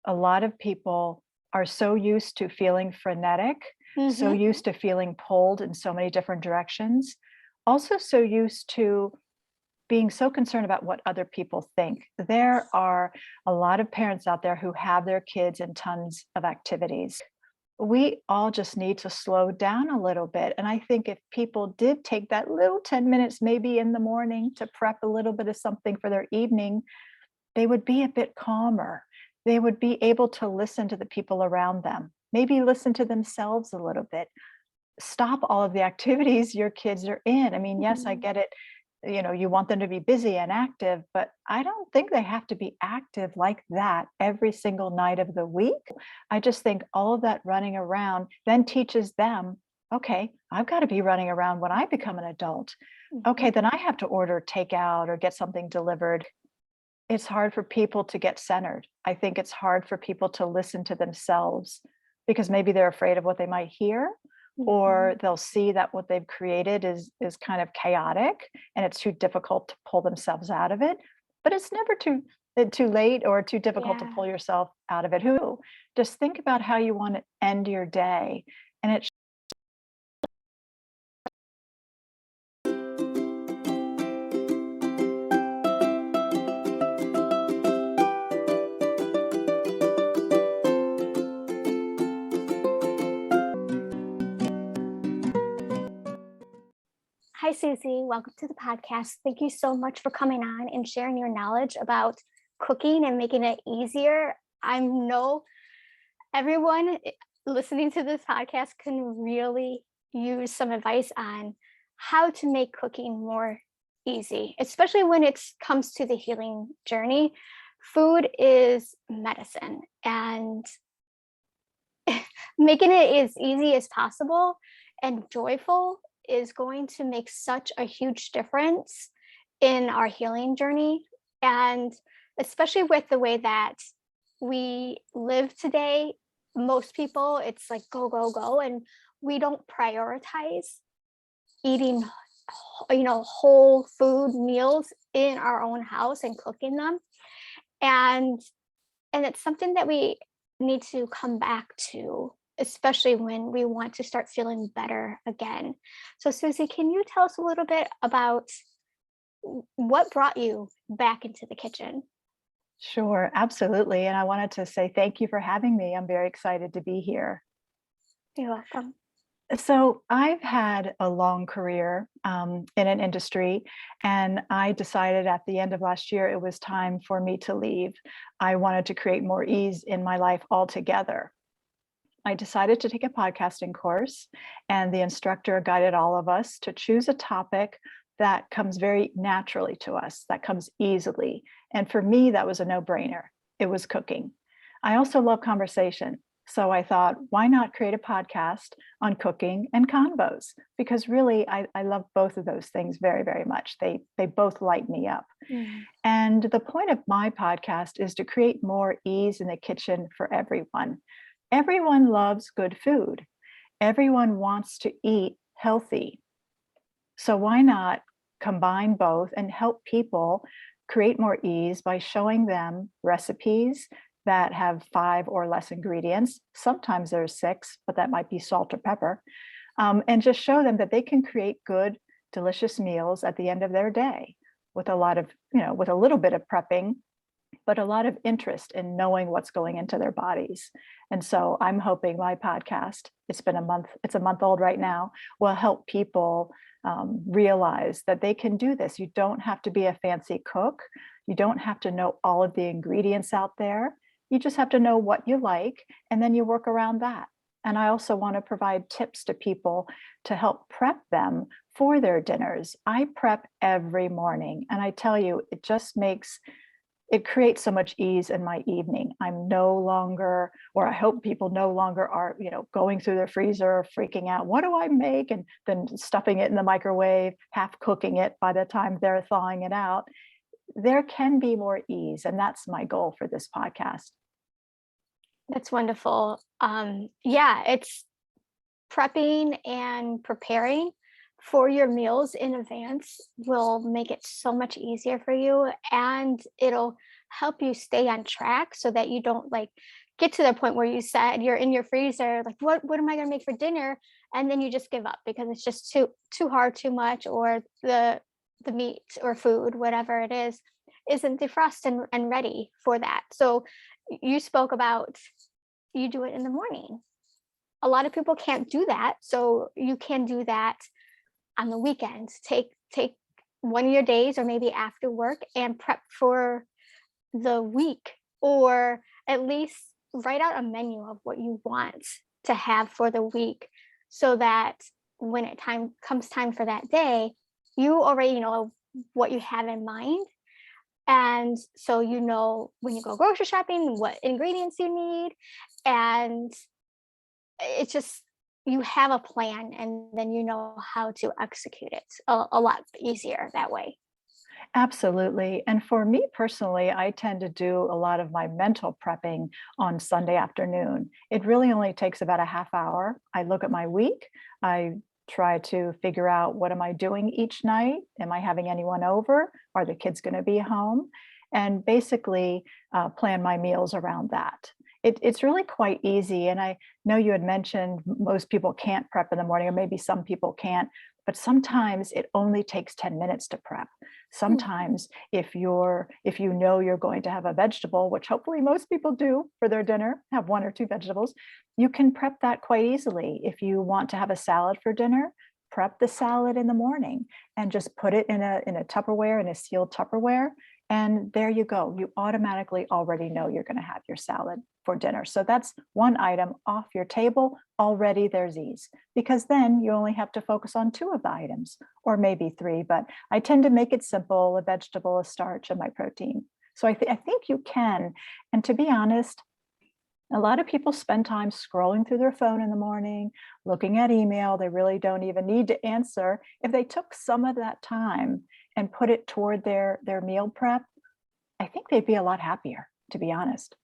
A lot of people are so used to feeling frenetic, so Mm-hmm. used to feeling pulled in so many different directions, also so used to being so concerned about what other people think. There are a lot of parents out there who have their kids in tons of activities. We all just need to slow down a little bit. And I think if people did take that little 10 minutes, maybe in the morning, to prep a little bit of something for their evening, they would be a bit calmer. They would be able to listen to the people around them, maybe listen to themselves a little bit. Stop all of the activities your kids are in. I mean, yes, I Mm-hmm. get it. You want them to be busy and active, but I don't think they have to be active like that every single night of the week. I just think all of that running around then teaches them, okay, I've got to be running around when I become an adult. Mm-hmm. Okay, then I have to order takeout or get something delivered. It's hard for people to get centered. I think it's hard for people to listen to themselves because maybe they're afraid of what they might hear, Mm-hmm. or they'll see that what they've created is kind of chaotic and it's too difficult to pull themselves out of it. But it's never too late or too difficult to Yeah. pull yourself out of it. Who Just think about how you want to end your day, and it. Hi, Susie. Welcome to the podcast. Thank you so much for coming on and sharing your knowledge about cooking and making it easier. I know everyone listening to this podcast can really use some advice on how to make cooking more easy, especially when it comes to the healing journey. Food is medicine, and making it as easy as possible and joyful is going to make such a huge difference in our healing journey. And especially with the way that we live today, most people, it's like go, go, go. And we don't prioritize eating, whole food meals in our own house and cooking them. And it's something that we need to come back to, especially when we want to start feeling better again. So, Susie, can you tell us a little bit about what brought you back into the kitchen? Sure, absolutely. And I wanted to say thank you for having me. I'm very excited to be here. You're welcome. So I've had a long career in an industry, and I decided at the end of last year it was time for me to leave. I wanted to create more ease in my life altogether. I decided to take a podcasting course, and the instructor guided all of us to choose a topic that comes very naturally to us, that comes easily. And for me, that was a no-brainer. It was cooking. I also love conversation. So I thought, why not create a podcast on cooking and convos? Because really, I love both of those things very, very much. They both light me up. Mm. And the point of my podcast is to create more ease in the kitchen for everyone. Everyone loves good food. Everyone wants to eat healthy. So why not combine both and help people create more ease by showing them recipes that have 5 or less ingredients. Sometimes there's 6, but that might be salt or pepper. And just show them that they can create good, delicious meals at the end of their day with a lot of, with a little bit of prepping, but a lot of interest in knowing what's going into their bodies. And so I'm hoping my podcast, it's a month old right now, will help people realize that they can do this. You don't have to be a fancy cook. You don't have to know all of the ingredients out there. You just have to know what you like, and then you work around that. And I also want to provide tips to people to help prep them for their dinners. I prep every morning, and I tell you, it creates so much ease in my evening. I'm no longer, or I hope people no longer are, going through their freezer, freaking out, what do I make? And then stuffing it in the microwave, half cooking it by the time they're thawing it out. There can be more ease. And that's my goal for this podcast. That's wonderful. Yeah, it's prepping and preparing for your meals in advance will make it so much easier for you, and it'll help you stay on track so that you don't like get to the point where you said you're in your freezer, like what am I going to make for dinner? And then you just give up because it's just too hard, too much, or the meat or food, whatever it is, isn't defrosted and ready for that. So you spoke about you do it in the morning. A lot of people can't do that. So you can do that on the weekends. Take one of your days or maybe after work and prep for the week, or at least write out a menu of what you want to have for the week so that when it comes time for that day, you already know what you have in mind. And so you know when you go grocery shopping what ingredients you need, and it's just you have a plan and then you know how to execute it a lot easier that way. Absolutely. And for me personally, I tend to do a lot of my mental prepping on Sunday afternoon. It really only takes about a half hour. I look at my week. I try to figure out, what am I doing each night? Am I having anyone over? Are the kids going to be home? And basically plan my meals around that. It's really quite easy. And I know you had mentioned most people can't prep in the morning, or maybe some people can't, but sometimes it only takes 10 minutes to prep. Mm. Sometimes if you know you're going to have a vegetable, which hopefully most people do for their dinner, have one or two vegetables, you can prep that quite easily. If you want to have a salad for dinner, prep the salad in the morning and just put it in a Tupperware, in a sealed Tupperware. And there you go. You automatically already know you're going to have your salad for dinner. So that's one item off your table. Already there's ease, because then you only have to focus on two of the items, or maybe three. But I tend to make it simple: a vegetable, a starch, and my protein. So I think you can. And to be honest, a lot of people spend time scrolling through their phone in the morning, looking at email. They really don't even need to answer. If they took some of that time and put it toward their meal prep, I think they'd be a lot happier, to be honest.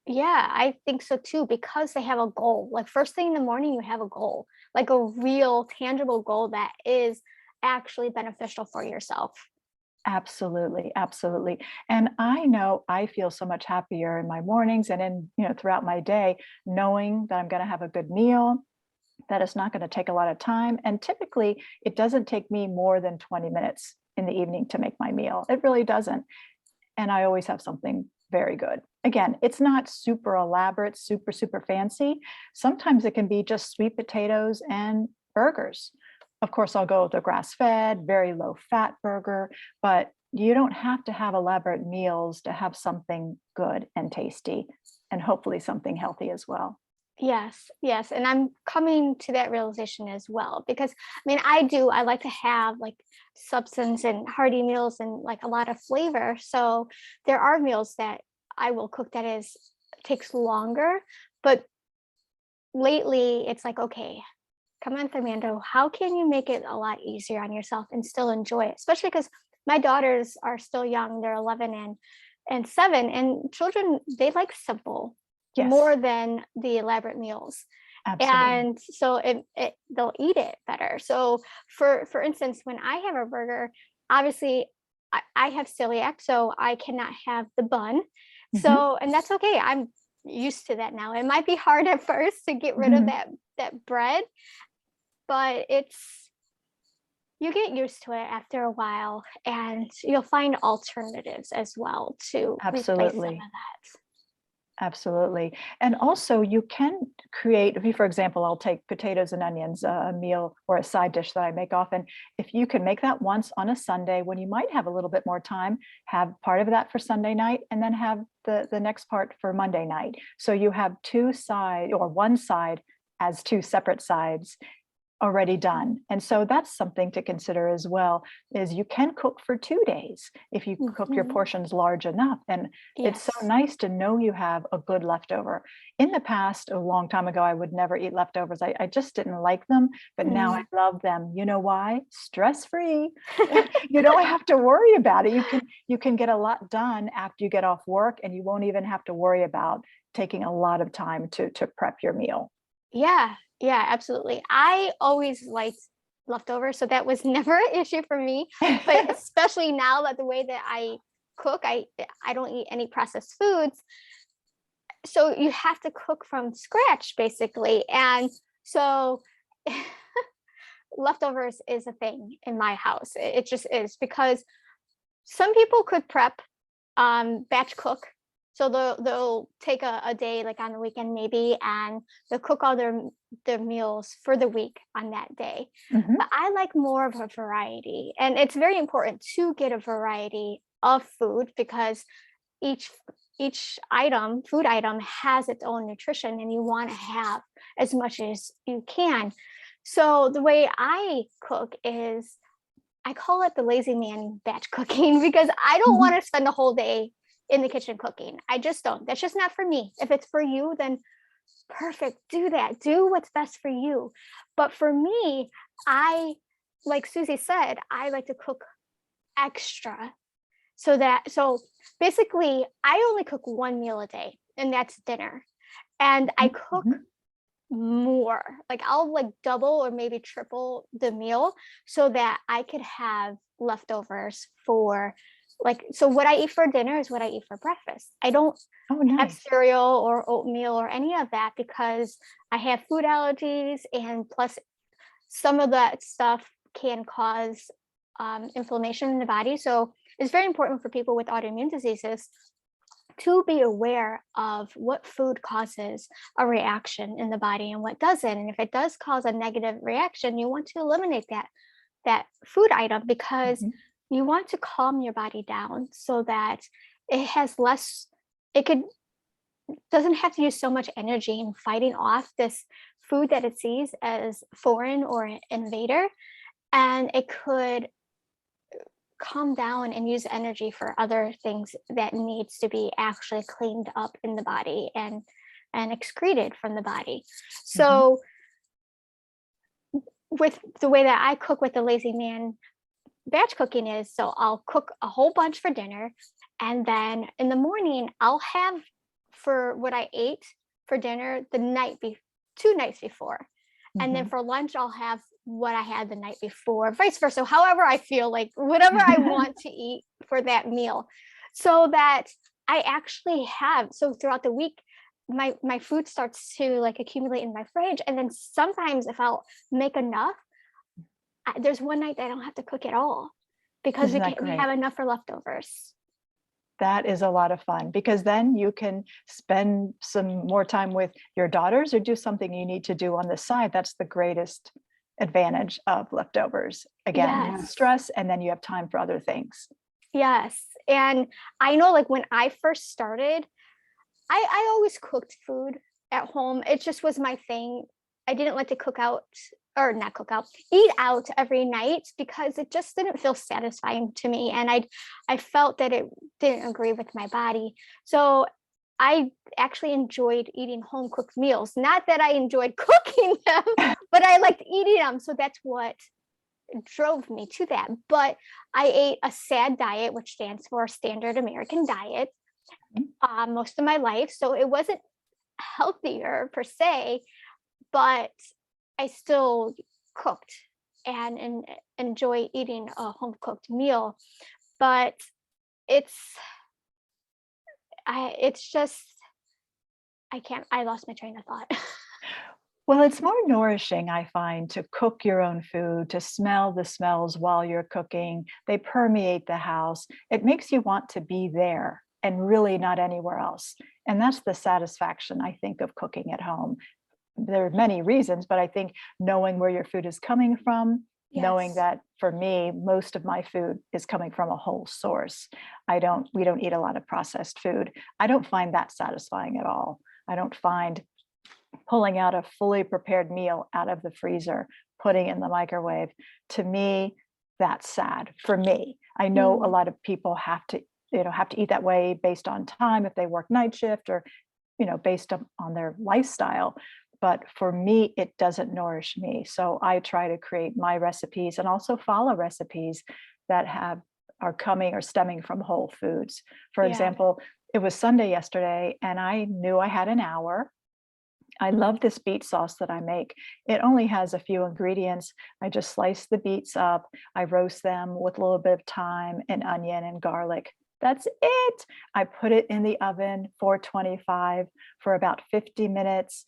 Yeah, I think so too, because they have a goal. Like first thing in the morning, you have a goal, like a real tangible goal that is actually beneficial for yourself. Absolutely, absolutely. And I know I feel so much happier in my mornings and throughout my day, knowing that I'm going to have a good meal, that it's not going to take a lot of time. And typically, it doesn't take me more than 20 minutes in the evening to make my meal. It really doesn't. And I always have something very good. Again, it's not super elaborate, super fancy. Sometimes it can be just sweet potatoes and burgers. Of course, I'll go with a grass-fed, very low-fat burger, but you don't have to have elaborate meals to have something good and tasty, and hopefully something healthy as well. Yes, yes. And I'm coming to that realization as well, because I mean, I like to have like substance and hearty meals and like a lot of flavor. So there are meals that I will cook that takes longer, but lately it's like, okay, come on, Fernando, how can you make it a lot easier on yourself and still enjoy it? Especially because my daughters are still young, they're 11 and 7, and children, they like simple Yes, more than the elaborate meals. absolutely. And so they'll eat it better. So for instance, when I have a burger, obviously I have celiac, so I cannot have the bun. Mhm. So, and that's okay. I'm used to that now. It might be hard at first to get rid of Mhm. that bread, but it's you get used to it after a while, and you'll find alternatives as well to replace some of Absolutely. that. Absolutely. And also you can create, if you, for example, I'll take potatoes and onions, a meal or a side dish that I make often. If you can make that once on a Sunday when you might have a little bit more time, have part of that for Sunday night and then have the next part for Monday night. So you have two side or one side as two separate sides already done. And so that's something to consider as well, is you can cook for 2 days if you cook your Mhm. portions large enough. And it's so Yes. nice to know you have a good leftover. In the past, a long time ago, I would never eat leftovers. I just didn't like them, but now I Mm. love them. You know why? Stress free. You don't have to worry about it. You can get a lot done after you get off work, and you won't even have to worry about taking a lot of time to prep your meal. Yeah, yeah, absolutely. I always liked leftovers, so that was never an issue for me. But especially now that the way that I cook. I don't eat any processed foods. So you have to cook from scratch basically. And so leftovers is a thing in my house. It just is, because some people could prep, batch cook. So they'll take a day, like on the weekend maybe, and they'll cook all their meals for the week on that day. Mhm. But I like more of a variety, and it's very important to get a variety of food, because each food item has its own nutrition, and you want to have as much as you can. So the way I cook is, I call it the lazy man batch cooking, because I don't Mhm. want to spend the whole day in the kitchen cooking. I just don't. That's just not for me. If it's for you, then perfect. Do that. Do what's best for you. But for me, I, like Susie said, I like to cook extra. So basically, I only cook one meal a day, and that's dinner. And I cook Mhm. more. Like I'll like double or maybe triple the meal, so that I could have leftovers for, like, so what I eat for dinner is what I eat for breakfast. I don't Oh, have nice. cereal or oatmeal or any of that, because I have food allergies, and plus some of that stuff can cause inflammation in the body. So it's very important for people with autoimmune diseases to be aware of what food causes a reaction in the body and what doesn't. And if it does cause a negative reaction, you want to eliminate that food item, because Mhm. you want to calm your body down so that it has less, it could doesn't have to use so much energy in fighting off this food that it sees as foreign or an invader, and it could calm down and use energy for other things that needs to be actually cleaned up in the body and excreted from the body. Mhm. So with the way that I cook with the lazy man batch cooking is, so I'll cook a whole bunch for dinner, and then in the morning I'll have for what I ate for dinner the night 2 nights before. And then Mhm. for lunch I'll have what I had the night before, vice versa, however I feel, like whatever I want to eat for that meal. So that I actually have, so throughout the week my food starts to like accumulate in my fridge, and then sometimes if I'll make enough, there's one night that I don't have to cook at all, because Isn't that we have great? enough for leftovers. That is a lot of fun because then you can spend some more time with your daughters or do something you need to do on the side. That's the greatest advantage of leftovers. Again, less Yes. stress, and then you have time for other things. Yes. And I know, like when I first started, I always cooked food at home. It just was my thing. I didn't like to cook out, or not cook out, eat out every night, because it just didn't feel satisfying to me. And I felt that it didn't agree with my body. So I actually enjoyed eating home cooked meals. Not that I enjoyed cooking them, but I liked eating them. So that's what drove me to that. But I ate a SAD diet, which stands for Standard American Diet, Mhm. most of my life. So it wasn't healthier per se, but I still cooked and enjoy eating a home cooked meal. But it's it's just, I can't, I lost my train of thought. Well, it's more nourishing, I find, to cook your own food, to smell the smells while you're cooking. They permeate the house. It makes you want to be there and really not anywhere else. And that's the satisfaction, I think, of cooking at home. There are many reasons, but I think knowing where your food is coming from, knowing Yes. that for me, most of my food is coming from a whole source. We don't eat a lot of processed food. I don't find that satisfying at all. I don't find pulling out a fully prepared meal out of the freezer, putting it in the microwave. To me, that's sad for me. I know a Mm, lot of people have to eat that way based on time if they work night shift or based on their lifestyle. But for me, it doesn't nourish me. So I try to create my recipes and also follow recipes that are coming or stemming from whole foods. For yeah. example, it was Sunday yesterday and I knew I had an hour. I love this beet sauce that I make. It only has a few ingredients. I just slice the beets up. I roast them with a little bit of thyme and onion and garlic. That's it. I put it in the oven, 425, for about 50 minutes.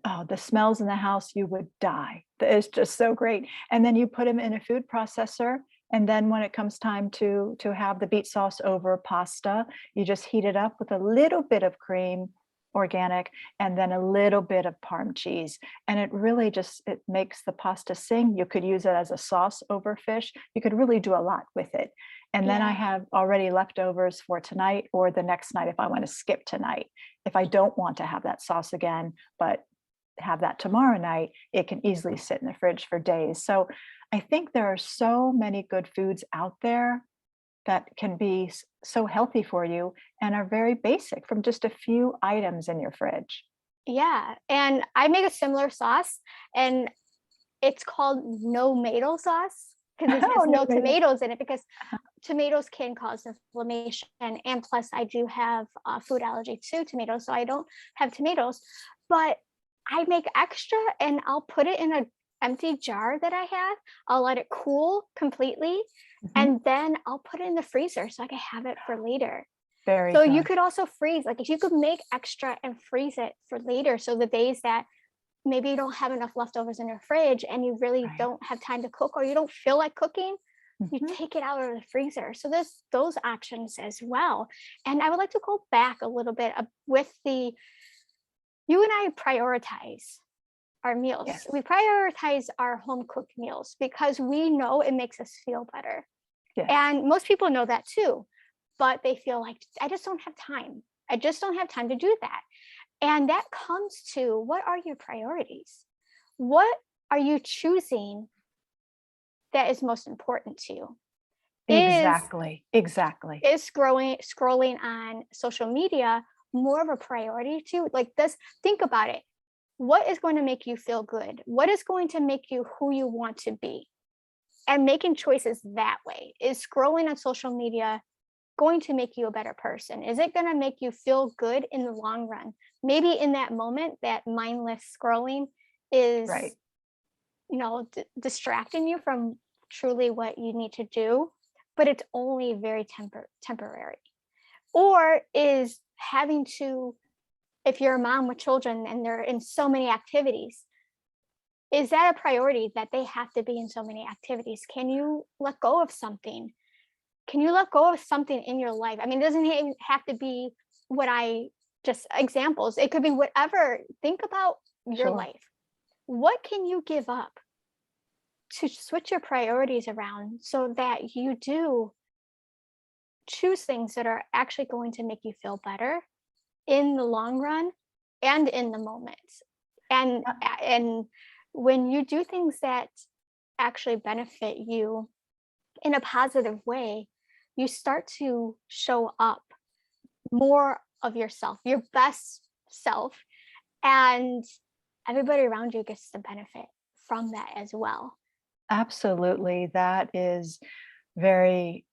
Oh, the smells in the house, you would die. It's just so great. And then you put them in a food processor. And then when it comes time to have the beet sauce over pasta, you just heat it up with a little bit of cream, organic, and then a little bit of Parm cheese. And it really just, it makes the pasta sing. You could use it as a sauce over fish. You could really do a lot with it. And then I Yeah. have already leftovers for tonight or the next night if I want to skip tonight. If I don't want to have that sauce again, but have that tomorrow night, it can easily sit in the fridge for days. So I think there are so many good foods out there that can be so healthy for you and are very basic from just a few items in your fridge. Yeah. And I make a similar sauce, and it's called no tomato sauce because it Oh, has no, no maybe. tomatoes in it, because tomatoes can cause inflammation. And plus, I do have a food allergy to tomatoes, so I don't have tomatoes. But I make extra, and I'll put it in an empty jar that I have. I'll let it cool completely, Mhm. and then I'll put it in the freezer so I can have it for later. Very So you good. could also freeze, like if you could make extra and freeze it for later. So the days that maybe you don't have enough leftovers in your fridge and you really Right. don't have time to cook, or you don't feel like cooking, you Mhm. take it out of the freezer. So there's those options as well. And I would like to go back a little bit with you and I prioritize our meals. Yes. We prioritize our home cooked meals because we know it makes us feel better. Yes. And most people know that too, but they feel like, I just don't have time. I just don't have time to do that. And that comes to, what are your priorities? What are you choosing that is most important to you? Is Exactly. Exactly. is scrolling on social media more of a priority to you? Like this, think about it. What is going to make you feel good? What is going to make you who you want to be? And making choices that way. Is scrolling on social media going to make you a better person? Is it going to make you feel good in the long run? Maybe in that moment, that mindless scrolling is, Right. distracting you from truly what you need to do, but it's only very temporary. Or is having to, if you're a mom with children and they're in so many activities, is that a priority that they have to be in so many activities? Can you let go of something? Can you let go of something in your life? I mean, it doesn't have to be what I just examples. It could be whatever. Think about your Sure. life. What can you give up to switch your priorities around so that you do choose things that are actually going to make you feel better in the long run and in the moment? And Uh, and when you do things that actually benefit you in a positive way, you start to show up more of yourself, your best self, and everybody around you gets the benefit from that as well. Absolutely. That is very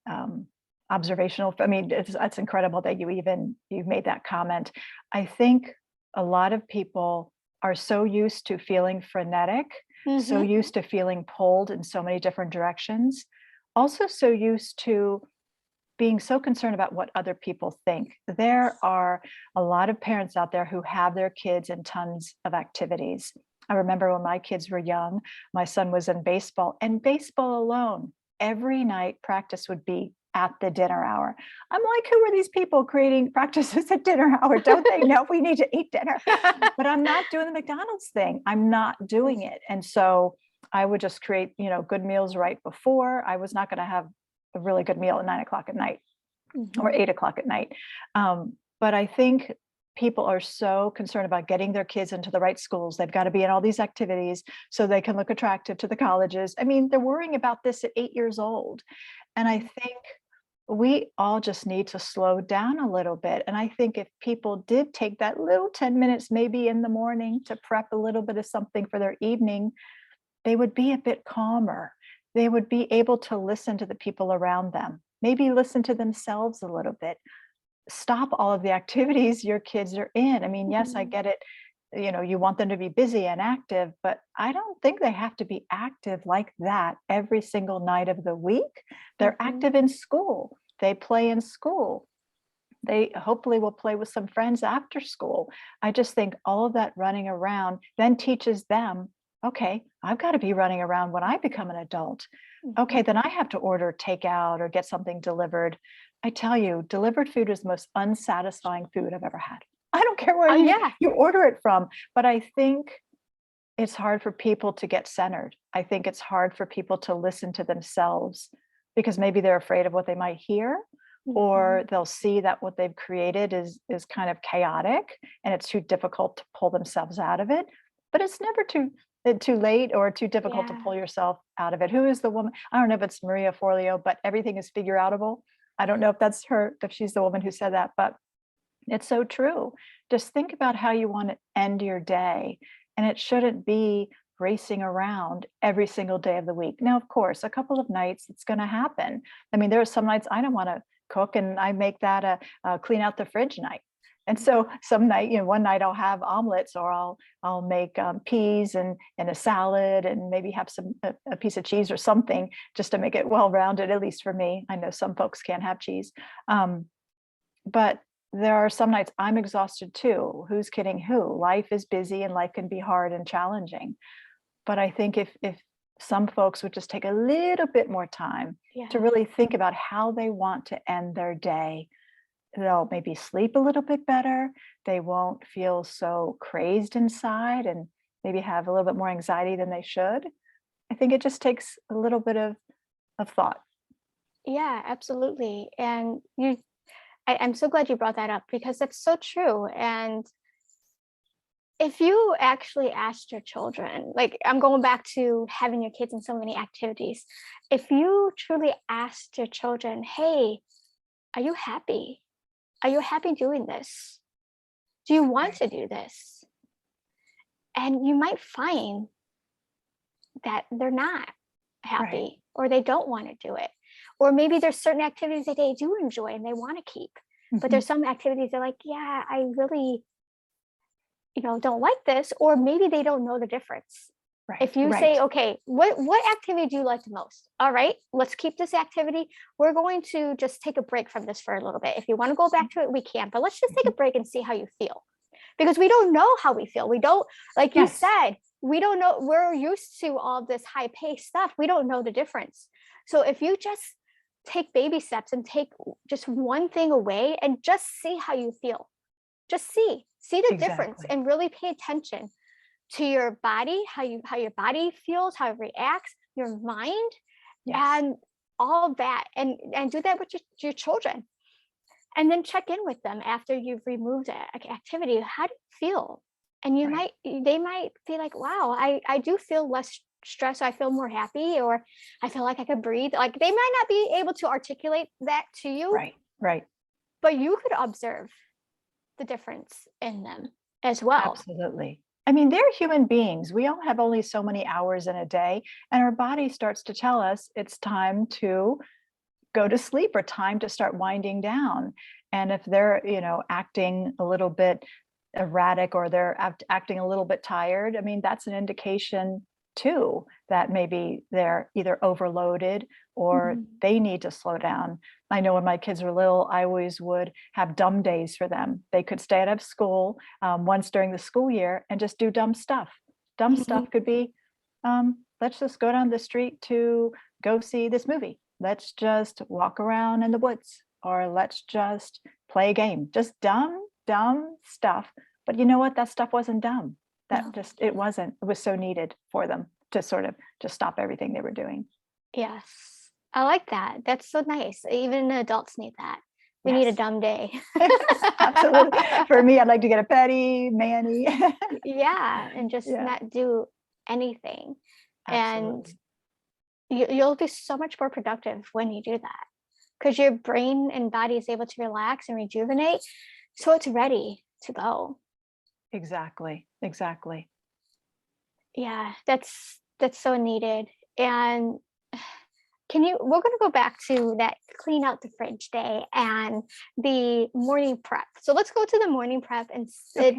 observational. I mean, it's incredible that you made that comment. I think a lot of people are so used to feeling frenetic, so Mm-hmm. used to feeling pulled in so many different directions, also so used to being so concerned about what other people think. There are a lot of parents out there who have their kids in tons of activities. I remember when my kids were young, my son was in baseball, and baseball alone, every night practice would be at the dinner hour. I'm like, who are these people creating practices at dinner hour? Don't they know we need to eat dinner? But I'm not doing the McDonald's thing. I'm not doing it. And so I would just create, good meals right before. I was not going to have a really good meal at 9 o'clock at night or Mm-hmm. 8 o'clock at night. But I think people are so concerned about getting their kids into the right schools. They've got to be in all these activities so they can look attractive to the colleges. I mean, they're worrying about this at 8 years old. And I think we all just need to slow down a little bit. And I think if people did take that little 10 minutes, maybe in the morning, to prep a little bit of something for their evening, they would be a bit calmer. They would be able to listen to the people around them, maybe listen to themselves a little bit. Stop all of the activities your kids are in. I mean, yes, I Mm-hmm. get it. You want them to be busy and active, but I don't think they have to be active like that every single night of the week. They're Mm-hmm. active in school. They play in school. They hopefully will play with some friends after school. I just think all of that running around then teaches them, okay, I've got to be running around when I become an adult. Okay, then I have to order takeout or get something delivered. I tell you, delivered food is the most unsatisfying food I've ever had. I don't care where Oh yeah. you order it from, but I think it's hard for people to get centered. I think it's hard for people to listen to themselves because maybe they're afraid of what they might hear, or they'll see that what they've created is kind of chaotic and it's too difficult to pull themselves out of it. But it's never too late or too difficult to Yeah. pull yourself out of it. Who is the woman? I don't know if it's Maria Forleo, but everything is figure outable. I don't know if that's her, if she's the woman who said that, but it's so true. Just think about how you want to end your day. And it shouldn't be racing around every single day of the week. Now, of course, a couple of nights it's going to happen. I mean, there are some nights I don't want to cook and I make that a clean out the fridge night. And so some night, one night I'll have omelets or I'll make peas and a salad and maybe have a piece of cheese or something just to make it well-rounded, at least for me. I know some folks can't have cheese. But there are some nights I'm exhausted too. Who's kidding who? Life is busy and life can be hard and challenging. But I think if some folks would just take a little bit more time to really think about how they want to end their day, they'll maybe sleep a little bit better. They won't feel so crazed inside and maybe have a little bit more anxiety than they should. I think it just takes a little bit of thought. Yeah, absolutely. And I'm so glad you brought that up because that's so true. And if you actually asked your children, like I'm going back to having your kids in so many activities, if you truly asked your children, hey, are you happy? Are you happy doing this? Do you want to do this? And you might find that they're not happy or they don't want to do it. Or maybe there's certain activities that they do enjoy and they want to keep. But there's some activities they're like, yeah, I really, don't like this. Or maybe they don't know the difference. If you say, okay, what activity do you like the most? All right, let's keep this activity. We're going to just take a break from this for a little bit. If you want to go back to it, we can, but let's just take a break and see how you feel. Because we don't know how we feel. We don't, like you said, we don't know. We're used to all this high paced stuff. We don't know the difference. So if you just take baby steps and take just one thing away and just see how you feel, just see the difference and really pay attention to your body, how your body feels, how it reacts, your mind, and all that, and do that with your children. And then check in with them after you've removed the activity. How do you feel? And they might be like, wow, I do feel less stressed. I feel more happy, or I feel like I could breathe. Like they might not be able to articulate that to you. Right. But you could observe the difference in them as well. Absolutely. I mean, they're human beings. We all have only so many hours in a day, and our body starts to tell us it's time to go to sleep or time to start winding down. And if they're, acting a little bit erratic or they're acting a little bit tired, I mean, that's an indication too that maybe they're either overloaded or they need to slow down. I know when my kids were little, I always would have dumb days for them. They could stay out of school once during the school year and just do dumb stuff. Dumb stuff could be, let's just go down the street to go see this movie. Let's just walk around in the woods, or let's just play a game. Just dumb stuff. But you know what? That stuff wasn't dumb. It wasn't. It was so needed for them to sort of just stop everything they were doing. Yes. I like that. That's so nice. Even adults need that. We need a dumb day. Absolutely. For me, I'd like to get a petty, mani. And just not do anything. Absolutely. And you'll be so much more productive when you do that, because your brain and body is able to relax and rejuvenate, so it's ready to go. Exactly. Yeah, that's so needed. And we're going to go back to that clean out the fridge day and the morning prep. So let's go to the morning prep and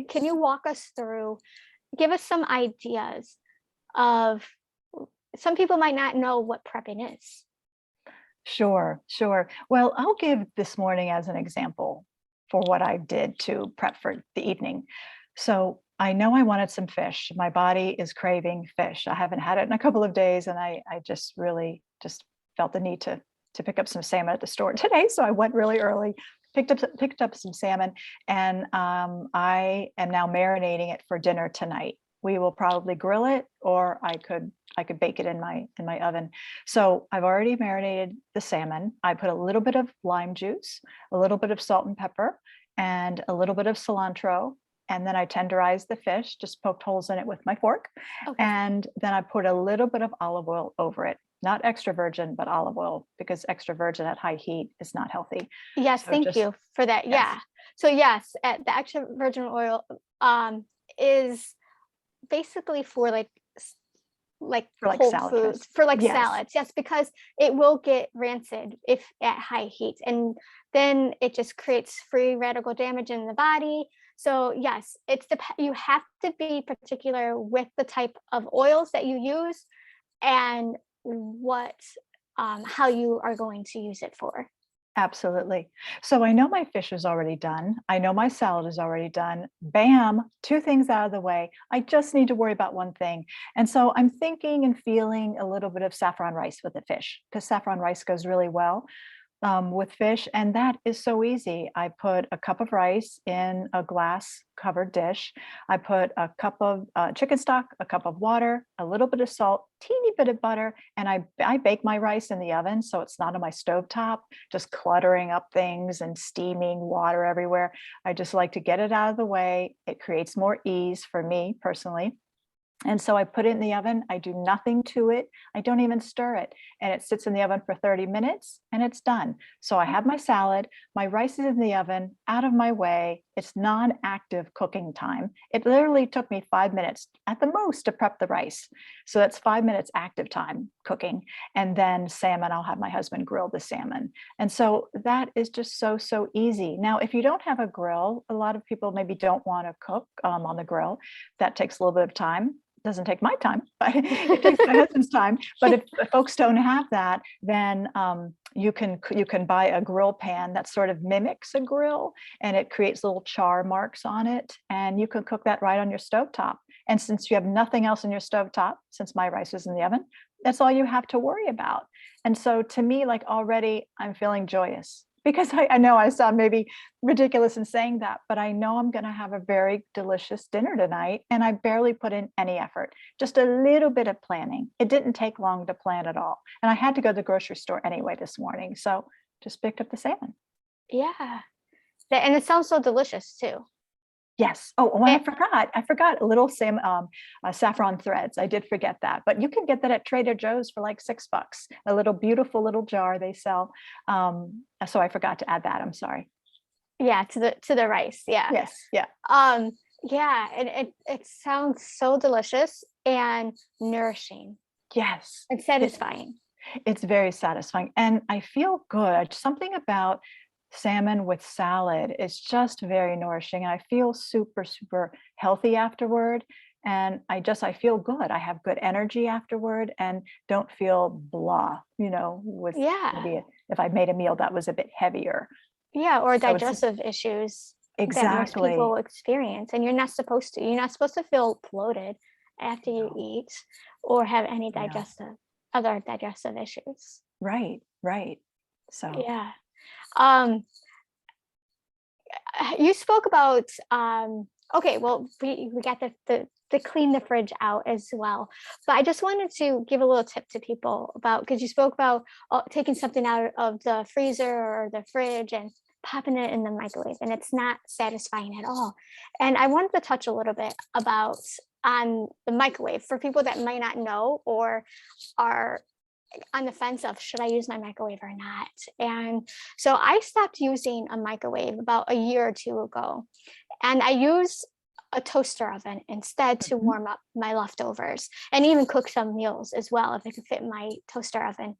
can you walk us through, give us some ideas of, some people might not know what prepping is. Sure, sure. Well, I'll give this morning as an example for what I did to prep for the evening. So I know I wanted some fish. My body is craving fish. I haven't had it in a couple of days, and I just really just felt the need to pick up some salmon at the store today. So I went really early, picked up some salmon, and I am now marinating it for dinner tonight. We will probably grill it, or I could bake it in my oven. So I've already marinated the salmon. I put a little bit of lime juice, a little bit of salt and pepper, and a little bit of cilantro. And then I tenderized the fish, just poked holes in it with my fork. Okay. And then I put a little bit of olive oil over it. Not extra virgin, but olive oil, because extra virgin at high heat is not healthy. Yes, So thank just, you for that. yes, Yeah. So yes, the extra virgin oil is basically for like for like cold salad foods, dressing. for like Yes, salads. Yes, because it will get rancid if at high heat, and then it just creates free radical damage in the body. So yes, you have to be particular with the type of oils that you use and what how you are going to use it for. absolutely. So I know my fish is already done. I know my salad is already done. Bam, two things out of the way. I just need to worry about one thing. And so I'm thinking and feeling a little bit of saffron rice with the fish, because saffron rice goes really well with fish, and that is so easy. I put a cup of rice in a glass covered dish. I put a cup of chicken stock, a cup of water, a little bit of salt, teeny bit of butter, and I bake my rice in the oven, so it's not on my stovetop, just cluttering up things and steaming water everywhere. I just like to get it out of the way. It creates more ease for me personally. And so I put it in the oven. I do nothing to it. I don't even stir it. And it sits in the oven for 30 minutes and it's done. So I have my salad, my rice is in the oven, out of my way. It's non-active cooking time. It literally took me 5 minutes at the most to prep the rice. So that's 5 minutes active time cooking. And then salmon, I'll have my husband grill the salmon. And so that is just so, so easy. Now, if you don't have a grill, a lot of people maybe don't want to cook on the grill. That takes a little bit of time. Doesn't take my time, but it takes my husband's time. But if folks don't have that, then you can buy a grill pan that sort of mimics a grill, and it creates little char marks on it, and you can cook that right on your stovetop. And since you have nothing else in your stovetop, since my rice is in the oven, that's all you have to worry about. And so to me, like already, I'm feeling joyous, because I know I sound maybe ridiculous in saying that, but I know I'm going to have a very delicious dinner tonight, and I barely put in any effort, just a little bit of planning. It didn't take long to plan at all. And I had to go to the grocery store anyway this morning, so just picked up the salmon. Yeah. And it sounds so delicious too. Yes. Oh, and It, I forgot a little saffron threads. I did forget that, but you can get that at Trader Joe's for like $6. A little beautiful little jar they sell. So I forgot to add that. I'm sorry. yeah, to the rice. Yeah. Yes. Yeah. Um, yeah, and it sounds so delicious and nourishing Yes. and It, satisfying. it's very satisfying, and I feel good. Something about salmon with salad is just very nourishing, and I feel super, super healthy afterward. And I feel good. I have good energy afterward and don't feel blah, with Yeah. maybe if I made a meal that was a bit heavier. Yeah, or So it's digestive issues that most people exactly, experience. And you're not supposed to. You're not supposed to feel bloated after you no, eat or have any no, other digestive issues. right, right. So, Yeah. Um, you spoke about okay, well, we got the clean the fridge out as well, but I just wanted to give a little tip to people about, because you spoke about taking something out of the freezer or the fridge and popping it in the microwave, and it's not satisfying at all. And I wanted to touch a little bit about on the microwave for people that might not know or are on the fence of should I use my microwave or not. And so I stopped using a microwave about a year or two ago, and I use a toaster oven instead to mhm, warm up my leftovers and even cook some meals as well if it could fit in my toaster oven.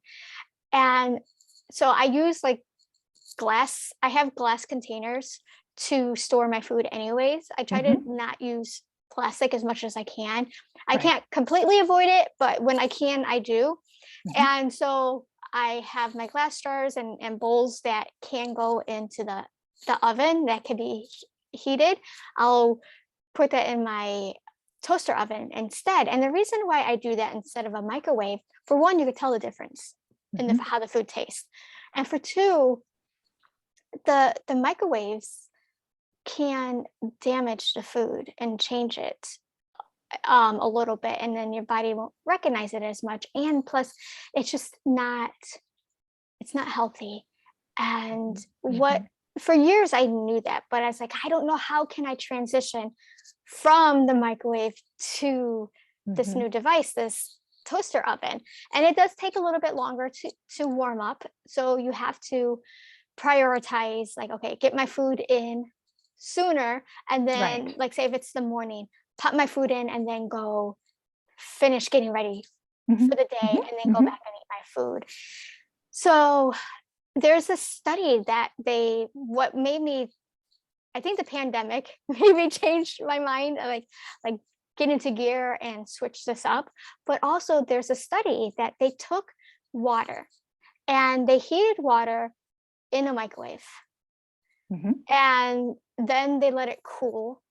And so I use like I have glass containers to store my food anyways. I try to mhm, not use plastic as much as I can. I right. can't completely avoid it, but when I can, I do. Mhm, And so I have my glass jars and bowls that can go into the oven that can be heated. I'll put that in my toaster oven instead. And the reason why I do that instead of a microwave, for one, you could tell the difference in Mhm. how the food tastes. And for two, the microwaves can damage the food and change it a little bit, and then your body won't recognize it as much. And plus, it's just not it's not healthy. And what Mhm. for years I knew that, but I was like, I don't know how can I transition from the microwave to this Mhm. new device, this toaster oven. And it does take a little bit longer to warm up. So you have to prioritize, like, okay, get my food in sooner, and then, Right. like, say if it's the morning, pop my food in and then go finish getting ready for Mhm. the day Mhm. and then go Mhm. back and eat my food. So there's a study that what made me, I think the pandemic made me change my mind, like get into gear and switch this up. But also there's a study that they took water and they heated water in a microwave, Mhm. and then they let it cool.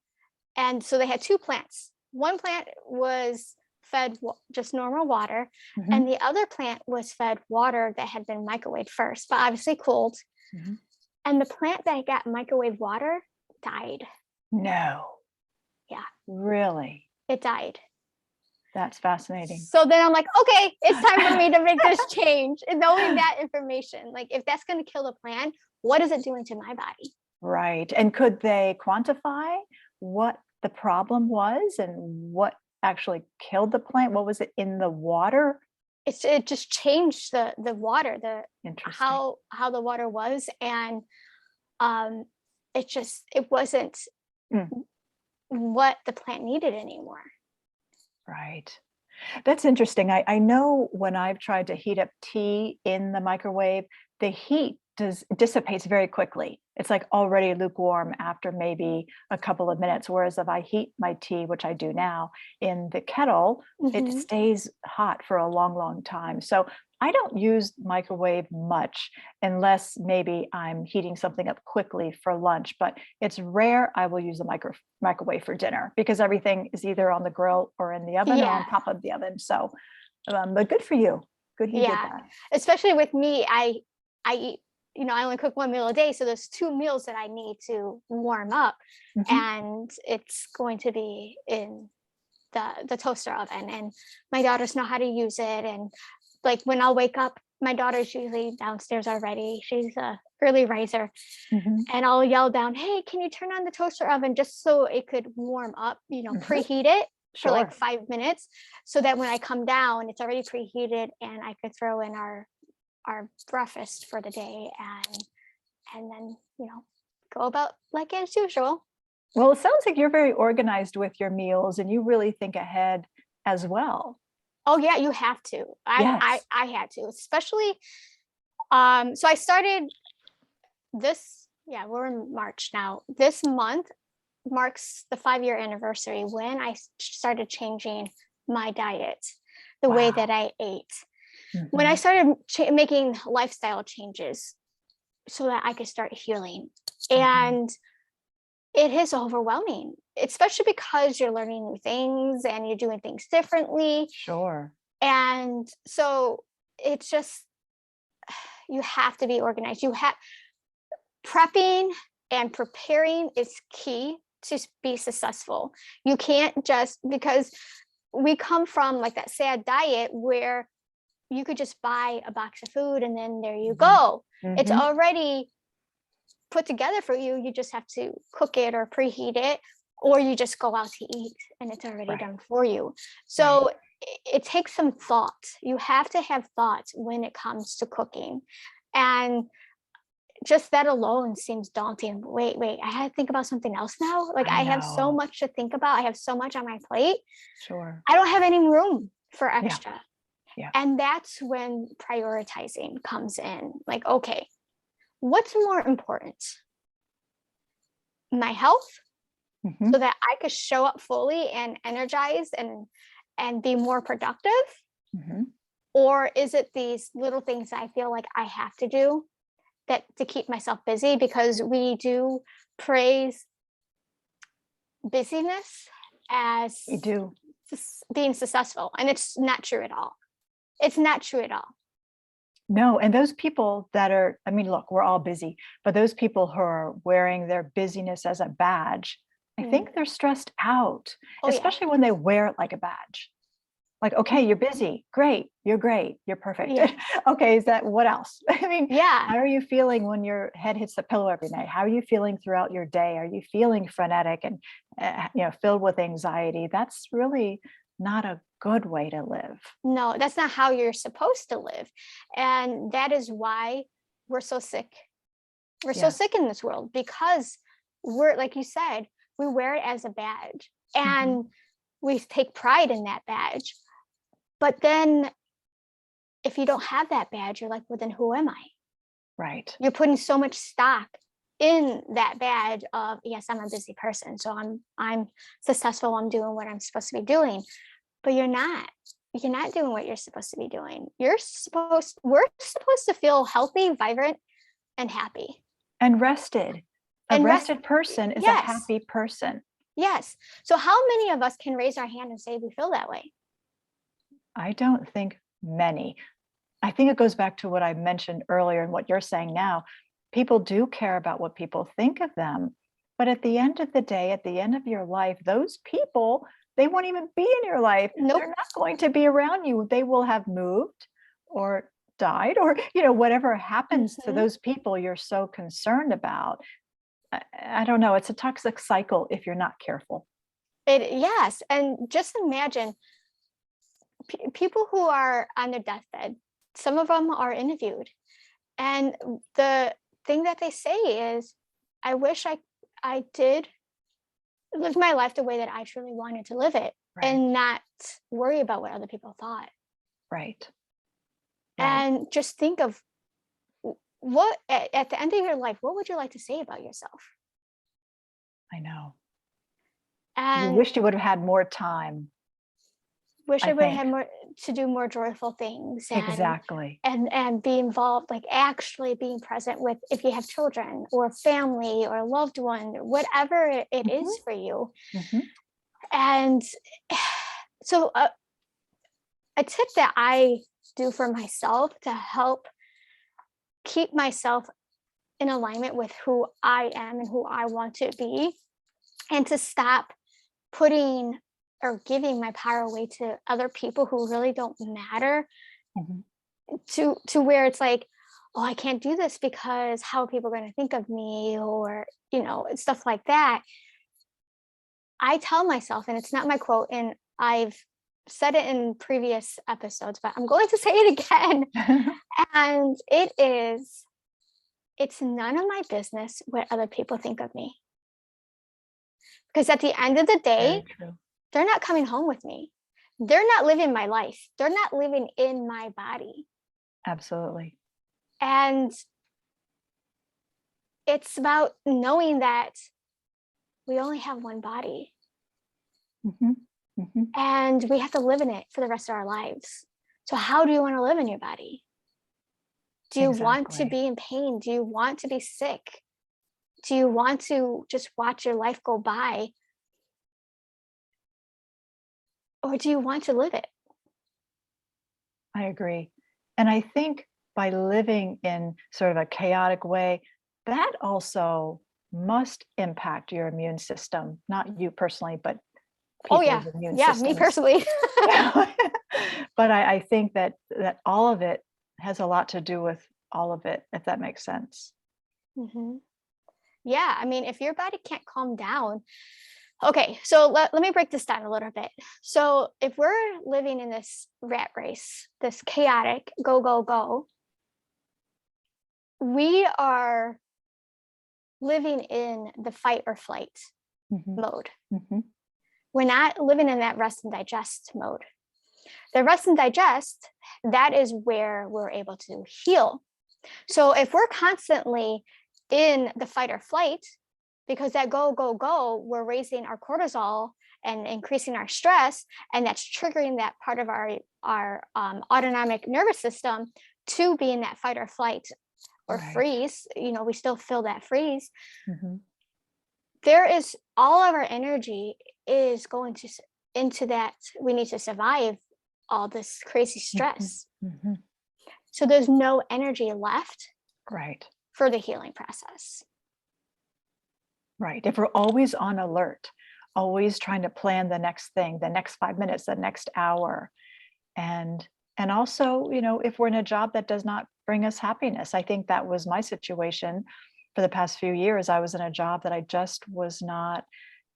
And so they had two plants. One plant was fed just normal water, and Mhm. the other plant was fed water that had been microwaved first, but obviously cooled. Mhm. And the plant that got microwave water died. No, Yeah, really? it died. That's fascinating. So then I'm like, okay, it's time for me to make this change. And knowing that information, like if that's going to kill the plant, what is it doing to my body? Right. And could they quantify what the problem was and what actually killed the plant? What was it in the water? It just changed the water, the Interesting. how the water was, and um it wasn't Mm, what the plant needed anymore. right. That's interesting. I know when I've tried to heat up tea in the microwave, the heat dissipates very quickly. It's like already lukewarm after maybe a couple of minutes. Whereas if I heat my tea, which I do now, in the kettle, it Hmm. stays hot for a long, long time. So I don't use microwave much unless maybe I'm heating something up quickly for lunch, but it's rare I will use the microwave for dinner because everything is either on the grill or in the oven or on Yeah, top of the oven. So, but good for you. Good you did yeah. that. Especially with me, I eat, I only cook one meal a day, so there's two meals that I need to warm up, Mhm. and it's going to be in the toaster oven. And my daughters know how to use it, and like when I'll wake up, my daughter's usually downstairs already. She's a early riser, Mhm. and I'll yell down, "Hey, can you turn on the toaster oven just so it could warm up, Mhm. preheat it for like Sure. 5 minutes, so that when I come down, it's already preheated and I could throw in our breakfast for the day, and then, go about like as usual." Well, it sounds like you're very organized with your meals and you really think ahead as well. Oh yeah, you have to. Yes. I had to, especially so I started this, yeah, we're in March now. This month marks the 5-year anniversary when I started changing my diet, the way that Wow. I ate. When I Mhm. started making lifestyle changes so that I could start healing. Mhm. And it is overwhelming, especially because you're learning new things and you're doing things differently. Sure. And so it's just, you have to be organized. You have prepping and preparing is key to be successful. You can't just, because we come from like that sad diet where you could just buy a box of food and then there you Mhm. go. It's Mhm. already put together for you. You just have to cook it or preheat it, or you just go out to eat and it's already Right. done for you. Right. So it takes some thought. You have to have thought when it comes to cooking. And just that alone seems daunting. Wait, I had to think about something else now. Like I I have so know. much to think about. I have so much on my plate. Sure. I don't have any room for Yeah. extra. Yeah. And that's when prioritizing comes in. Like, okay, what's more important? My health, so Mhm. that I could show up fully and energized and be more productive, Mhm. Or is it these little things that I feel like I have to do that to keep myself busy? Because we do praise busyness as You do. being successful, and it's not true at all. It's not true at all. No, and those people that are, I mean, look, we're all busy, but those people who are wearing their busyness as a badge, I think they're stressed out, Oh yeah. especially when they wear it like a badge. Like, okay, you're busy. Great. You're great. You're perfect. Yeah. Okay, is that what else? I mean, Yeah. how are you feeling when your head hits the pillow every night? How are you feeling throughout your day? Are you feeling frenetic and filled with anxiety? That's really not a good way to live. No, that's not how you're supposed to live. And that is why we're so sick. We're so Yes. sick in this world because we're, like you said, we wear it as a badge and we take pride in that badge. But then if you don't have that badge, you're like, well, then who am I? Right. You're putting so much stock in that badge of, yes, I'm a busy person. So I'm successful. I'm doing what I'm supposed to be doing. But you're not doing what you're supposed to be doing. We're supposed to feel healthy, vibrant, and happy. And rested. A rested person is a Yes. happy person. Yes. So how many of us can raise our hand and say we feel that way? I don't think many. I think it goes back to what I mentioned earlier and what you're saying now. People do care about what people think of them. But at the end of the day, at the end of your life, those people, they won't even be in your life. Nope. They're not going to be around you. They will have moved or died or, whatever happens to those people you're so concerned about. I don't know. It's a toxic cycle if you're not careful. Yes. And just imagine people who are on their deathbed, some of them are interviewed. And the thing that they say is, I wish I did live my life the way that I truly wanted to live it, and not worry about what other people thought. Right. And just think of what at the end of your life, what would you like to say about yourself? I know. And you wished you would have had more time. wish I I would have think. had more to do more joyful things Exactly. and be involved, like actually being present with, if you have children or family or a loved one, whatever it is for you. And so a tip that I do for myself to help keep myself in alignment with who I am and who I want to be, and to stop putting or giving my power away to other people who really don't matter, to where it's like, oh, I can't do this because how are people going to think of me, or stuff like that. I tell myself, and it's not my quote, and I've said it in previous episodes, but I'm going to say it again. And it's none of my business what other people think of me. Because at the end of the day, they're not coming home with me. They're not living my life. They're not living in my body. Absolutely. And it's about knowing that we only have one body. And we have to live in it for the rest of our lives. So how do you want to live in your body? Do you want to be in pain? Do you want to be sick? Do you want to just watch your life go by? Or do you want to live it? I agree. And I think by living in sort of a chaotic way, that also must impact your immune system, not you personally, but people's immune systems. Me personally. But I think that all of it has a lot to do with all of it, if that makes sense. Yeah, I mean, if your body can't calm down. Okay, so let me break this down a little bit. So if we're living in this rat race, this chaotic go, go, go, we are living in the fight or flight mode. We're not living in that rest and digest mode. The rest and digest, that is where we're able to heal. So if we're constantly in the fight or flight, because that go, go, go, we're raising our cortisol and increasing our stress, and that's triggering that part of our autonomic nervous system to be in that fight or flight or Right. freeze. We still feel that freeze. Mm-hmm. There is all of our energy is going to into that. We need to survive all this crazy stress. Mm-hmm. So there's no energy left Right. for the healing process. Right. If we're always on alert, always trying to plan the next thing, the next 5 minutes, the next hour, and also, if we're in a job that does not bring us happiness. I think that was my situation for the past few years. I was in a job that I just was not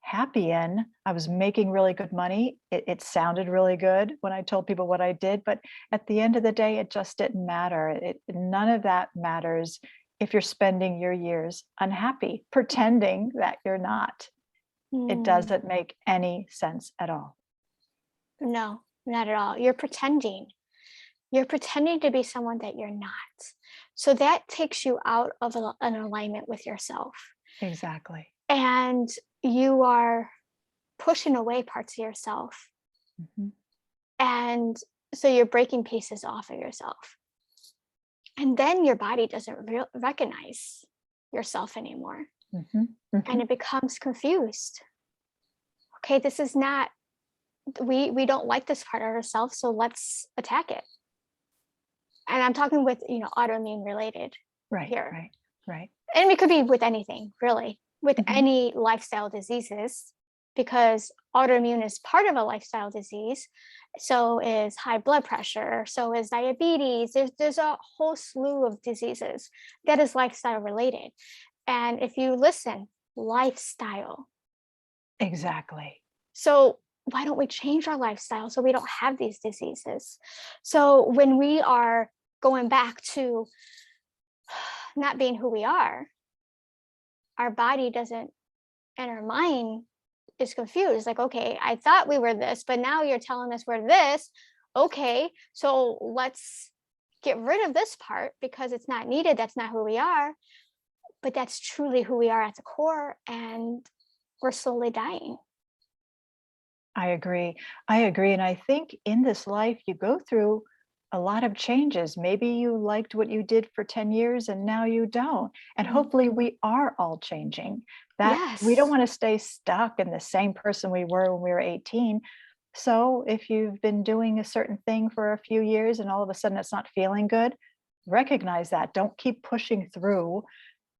happy in. I was making really good money. It sounded really good when I told people what I did, but at the end of the day, it just didn't matter. None of that matters if you're spending your years unhappy, pretending that you're not. It Mm, doesn't make any sense at all. no, not at all. You're pretending. You're pretending to be someone that you're not. So that takes you out of an alignment with yourself. Exactly. And you are pushing away parts of yourself. Mm-hmm. And so you're breaking pieces off of yourself. And then your body doesn't recognize yourself anymore. Mm-hmm. Mm-hmm. And it becomes confused. Okay, this is not, we don't like this part of ourselves, so let's attack it. And I'm talking with, autoimmune related Right. here. Right. Right. And it could be with anything, really, with Mm-hmm. any lifestyle diseases, because autoimmune is part of a lifestyle disease. So is high blood pressure, so is diabetes. There's a whole slew of diseases that is lifestyle related. And if you listen, lifestyle. Exactly. So why don't we change our lifestyle so we don't have these diseases? So when we are going back to not being who we are, our body doesn't, and our mind is confused. Like, okay, I thought we were this, but now you're telling us we're this. Okay, so let's get rid of this part because it's not needed. That's not who we are. But that's truly who we are at the core, and we're slowly dying. I agree. I agree. And I think in this life, you go through a lot of changes. Maybe you liked what you did for 10 years and now you don't. And hopefully we are all changing. That we don't Yes. want to stay stuck in the same person we were when we were 18. So if you've been doing a certain thing for a few years and all of a sudden it's not feeling good, recognize that. Don't keep pushing through.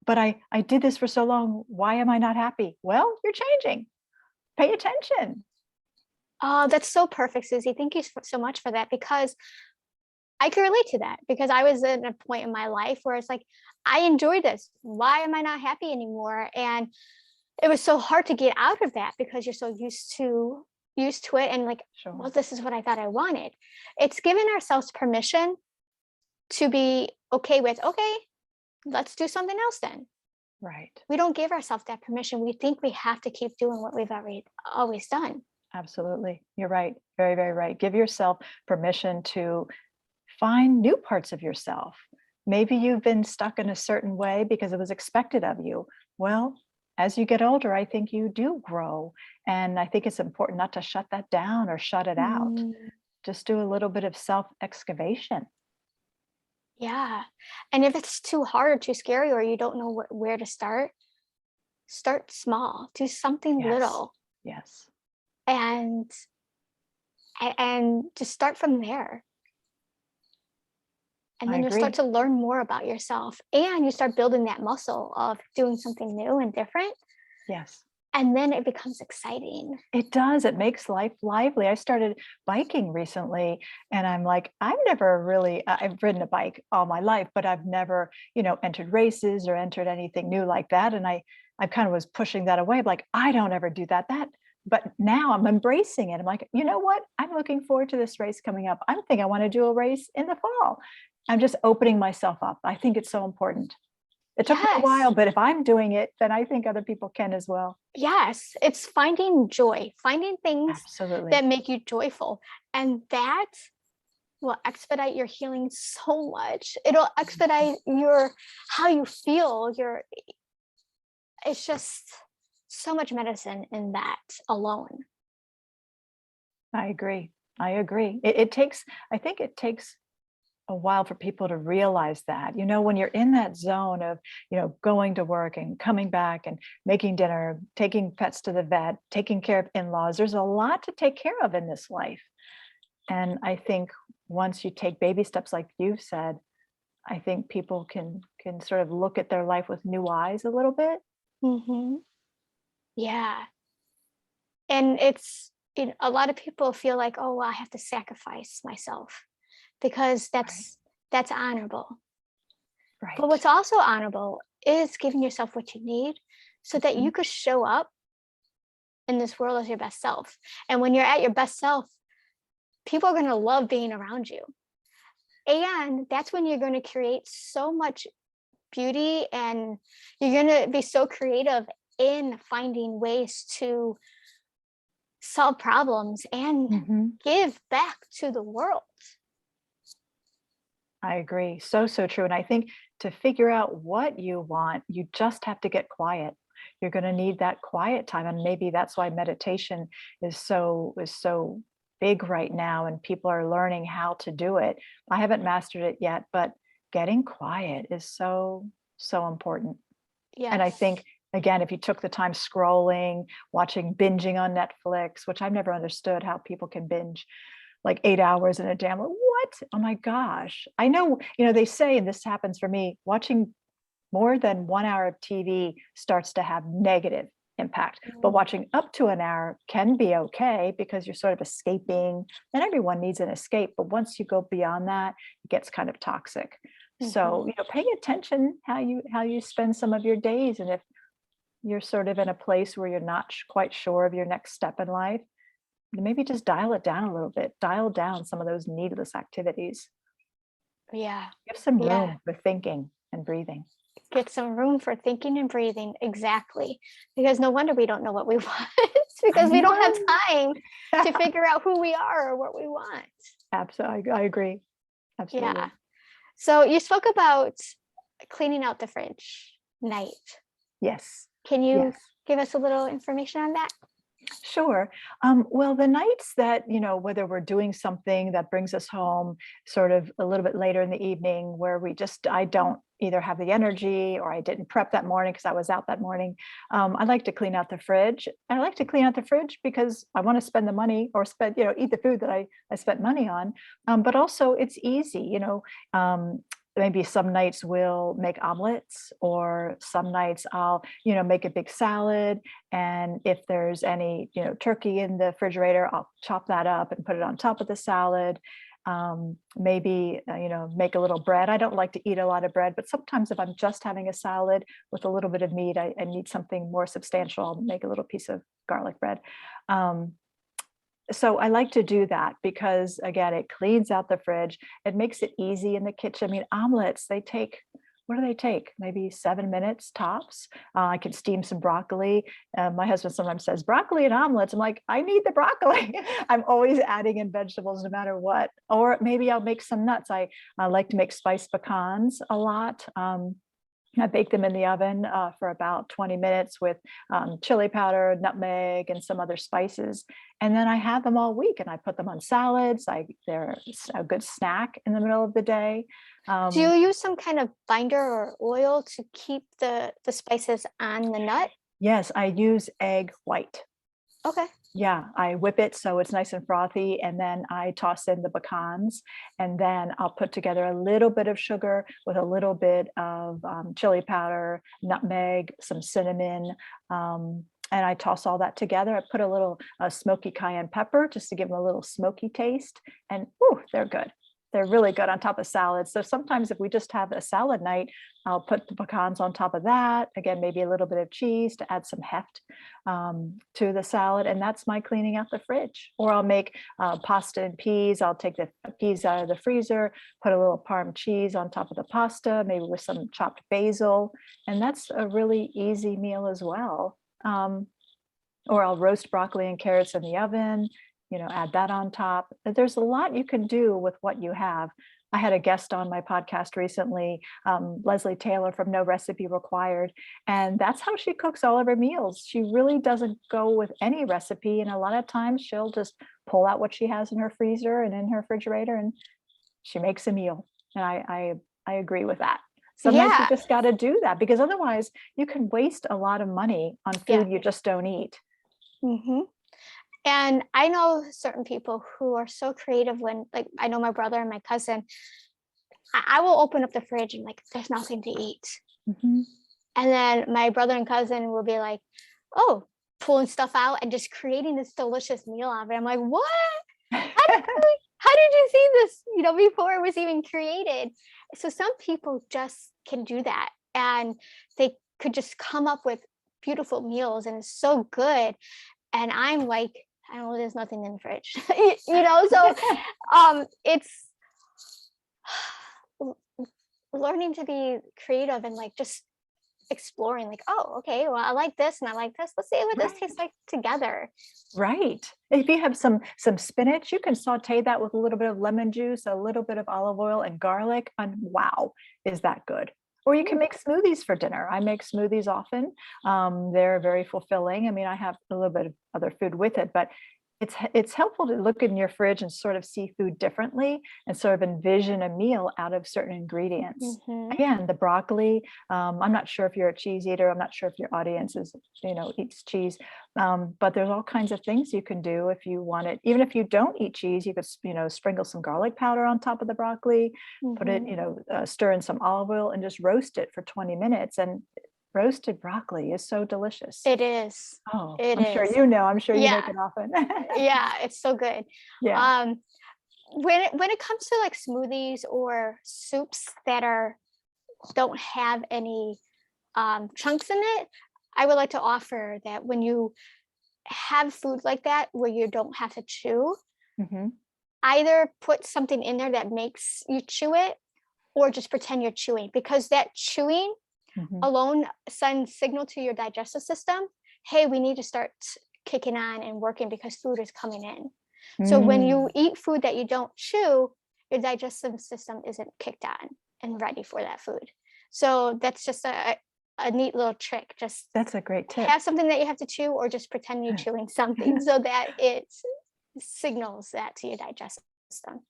But I did this for so long. Why am I not happy? Well, you're changing. Pay attention. Oh, that's so perfect, Susie. Thank you so much for that, because I can relate to that, because I was at a point in my life where it's like, I enjoy this. Why am I not happy anymore? And it was so hard to get out of that because you're so used to it, and like, well, Sure. this is what I thought I wanted. It's giving ourselves permission to be okay with, okay, let's do something else then. Right. We don't give ourselves that permission. We think we have to keep doing what we've always done. Absolutely. You're right. Very, very right. Give yourself permission to find new parts of yourself. Maybe you've been stuck in a certain way because it was expected of you. Well, as you get older, I think you do grow. And I think it's important not to shut that down or shut it out. Mm, Just do a little bit of self excavation. yeah. And if it's too hard or too scary, or you don't know where to start small. Do something Yes. little, Yes. and and just start from there. And I then you'll start agree. to learn more about yourself, and you start building that muscle of doing something new and different. Yes. And then it becomes exciting. It does. It makes life lively. I started biking recently and I'm like, I've never really, I've ridden a bike all my life, but I've never, entered races or entered anything new like that. And I kind of was pushing that away, like, I don't ever do but now I'm embracing it. I'm like, you know what? I'm looking forward to this race coming up. I don't think I want to do a race in the fall. I'm just opening myself up. I think it's so important. It took me a while, Yes. but if I'm doing it, then I think other people can as well. Yes. It's finding joy, finding things that Absolutely. make you joyful. And that will expedite your healing so much. It'll expedite your how you feel. It's just so much medicine in that alone. I agree. I agree. It takes, I think it takes a while for people to realize that, when you're in that zone of, going to work and coming back and making dinner, taking pets to the vet, taking care of in-laws, there's a lot to take care of in this life. And I think once you take baby steps, like you've said, I think people can sort of look at their life with new eyes a little bit. Hmm. Yeah. And a lot of people feel like, oh, well, I have to sacrifice myself because Right. that's honorable. But Right. what's also honorable is giving yourself what you need so that Mhm. you could show up in this world as your best self. And when you're at your best self, people are going to love being around you. And that's when you're going to create so much beauty, and you're going to be so creative in finding ways to solve problems and Mhm. give back to the world. I agree. So, so true. And I think to figure out what you want, you just have to get quiet. You're going to need that quiet time. And maybe that's why meditation is so big right now and people are learning how to do it. I haven't mastered it yet, but getting quiet is so, so important. And I Yes. think again, if you took the time scrolling, watching, binging on Netflix, which I've never understood how people can binge like 8 hours in a day. I'm like, what? Oh my gosh. I know, they say, and this happens for me, watching more than 1 hour of TV starts to have negative impact. But Mm. watching up to an hour can be okay because you're sort of escaping, and everyone needs an escape. But once you go beyond that, it gets kind of toxic. So, Mhm. pay attention how you spend some of your days. And if you're sort of in a place where you're not quite sure of your next step in life, maybe just dial it down a little bit, dial down some of those needless activities. Yeah. Give some Yeah. room for thinking and breathing. Get some room for thinking and breathing. Exactly. Because no wonder we don't know what we want. It's I because we don't have know. time to figure out who we are or what we want. Absolutely. I agree. Yeah. Absolutely. So you spoke about cleaning out the fridge night. Yes. Can you Yes. give us a little information on that? Sure. Well, the nights that, whether we're doing something that brings us home sort of a little bit later in the evening where I don't either have the energy or I didn't prep that morning because I was out that morning, I like to clean out the fridge. And I like to clean out the fridge because I want to spend the money or eat the food that I spent money on. But also it's easy, maybe some nights we'll make omelets or some nights I'll, make a big salad. And if there's any, turkey in the refrigerator, I'll chop that up and put it on top of the salad. Maybe, make a little bread. I don't like to eat a lot of bread, but sometimes if I'm just having a salad with a little bit of meat, I need something more substantial. I'll make a little piece of garlic bread. Um, so I like to do that because again, it cleans out the fridge. It makes it easy in the kitchen. I mean, omelets, they take, what do they take? Maybe 7 minutes tops. I can steam some broccoli. My husband sometimes says broccoli and omelets. I'm like, I need the broccoli. I'm always adding in vegetables no matter what. Or maybe I'll make some nuts. I like to make spiced pecans a lot. I bake them in the oven for about 20 minutes with chili powder, nutmeg, and some other spices. And then I have them all week and I put them on salads. They're a good snack in the middle of the day. Do you Um, use some kind of binder or oil to keep the spices on the nut? yes, I use egg white. Okay. Yeah, I whip it so it's nice and frothy, and then I toss in the pecans, and then I'll put together a little bit of sugar with a little bit of chili powder, nutmeg, some cinnamon, and I toss all that together. I put a little smoky cayenne pepper just to give them a little smoky taste, and ooh, they're good. They're really good on top of salads. So sometimes if we just have a salad night, I'll put the pecans on top of that. Again, maybe a little bit of cheese to add some heft to the salad, and that's my cleaning out the fridge. Or I'll make pasta and peas. I'll take the peas out of the freezer, put a little Parm cheese on top of the pasta, maybe with some chopped basil, and that's a really easy meal as well. Or I'll roast broccoli and carrots in the oven, add that on top. There's a lot you can do with what you have. I had a guest on my podcast recently, Leslie Taylor from No Recipe Required, and that's how she cooks all of her meals. She really doesn't go with any recipe, and a lot of times she'll just pull out what she has in her freezer and in her refrigerator, and she makes a meal. And I agree with that. Sometimes you Yeah. just got to do that, because otherwise you can waste a lot of money on Yeah. food you just don't eat. Hmm. And I know certain people who are so creative when, like, I know my brother and my cousin, I will open up the fridge and like, there's nothing to eat. Mhm. And then my brother and cousin will be like, oh, pulling stuff out and just creating this delicious meal out of it. I'm like, what? How did you see this, before it was even created? So some people just can do that, and they could just come up with beautiful meals, and it's so good. And I'm like, I don't know, there's nothing in the fridge. So it's learning to be creative and like just exploring, like, oh, okay, well, I like this and I like this. Let's see what this tastes Right. like together. Right. If you have some spinach, you can saute that with a little bit of lemon juice, a little bit of olive oil and garlic, and wow, is that good? Or you can Mm. make smoothies for dinner. I make smoothies often. They're very fulfilling. I mean, I have a little bit of other food with it, but it's helpful to look in your fridge and sort of see food differently and sort of envision a meal out of certain ingredients. Hmm. Again, the broccoli. I'm not sure if you're a cheese eater. I'm not sure if your audience is, eats cheese. But there's all kinds of things you can do if you want it. Even if you don't eat cheese, you could, sprinkle some garlic powder on top of the broccoli, put it, Hmm. stir in some olive oil and just roast it for 20 minutes. And roasted broccoli is so delicious. It is. Oh, It I'm sure is. I'm sure you make Yeah. it often. Yeah. It's so good. Yeah. Um, when it comes to like smoothies or soups that don't have any chunks in it, I would like to offer that when you have food like that where you don't have to chew, Mhm. either put something in there that makes you chew it, or just pretend you're chewing, because that chewing Mhm. alone sends signal to your digestive system, hey, we need to start kicking on and working because food is coming in. So when you Mm. eat food that you don't chew, your digestive system isn't kicked on and ready for that food. So that's just a neat little trick. Just That's a great tip. have something that you have to chew, or just pretend you're chewing something so that it signals that to your digestive system.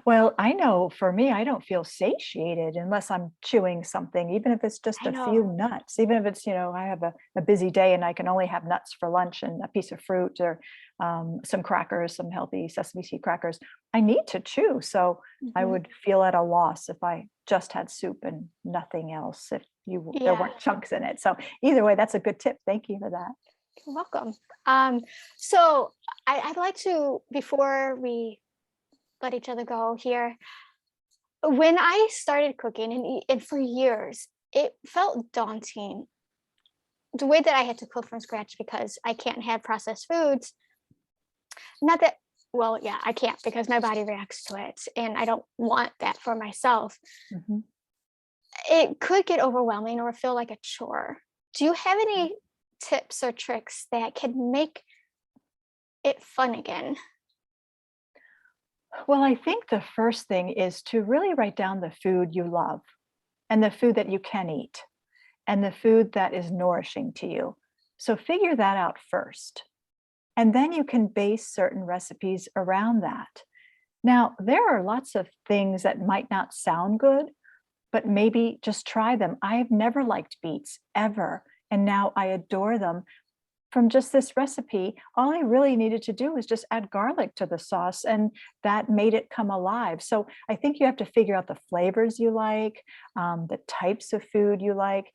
Well, I know for me, I don't feel satiated unless I'm chewing something, even if it's just I a few know. nuts, even if it's, I have a busy day and I can only have nuts for lunch and a piece of fruit or some crackers, some healthy sesame seed crackers. I need to chew. So I Hmm. would feel at a loss if I just had soup and nothing else, if there Yeah, weren't chunks in it. So either way, that's a good tip. Thank you for that. you're welcome. So I'd like to, before we let each other go here, when I started cooking, and for years, it felt daunting. The way that I had to cook from scratch because I can't have processed foods. Not that, well, yeah, I can't because my body reacts to it and I don't want that for myself. Mhm. It could get overwhelming or feel like a chore. Do you have any tips or tricks that can make it fun again? Well, I think the first thing is to really write down the food you love and the food that you can eat and the food that is nourishing to you. So figure that out first. And then you can base certain recipes around that. Now, there are lots of things that might not sound good, but maybe just try them. I've never liked beets ever. And now I adore them from just this recipe. All I really needed to do was just add garlic to the sauce, and that made it come alive. So I think you have to figure out the flavors you like, the types of food you like,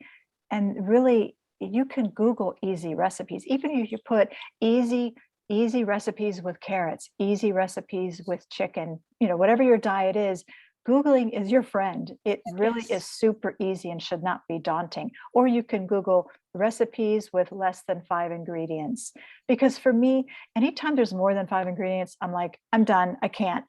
and really you can Google easy recipes. Even if you put easy recipes with carrots, easy recipes with chicken, whatever your diet is, Googling is your friend. It really is Yes. super easy and should not be daunting. Or you can Google recipes with less than 5 ingredients. Because for me, anytime there's more than 5 ingredients, I'm like, I'm done. I can't,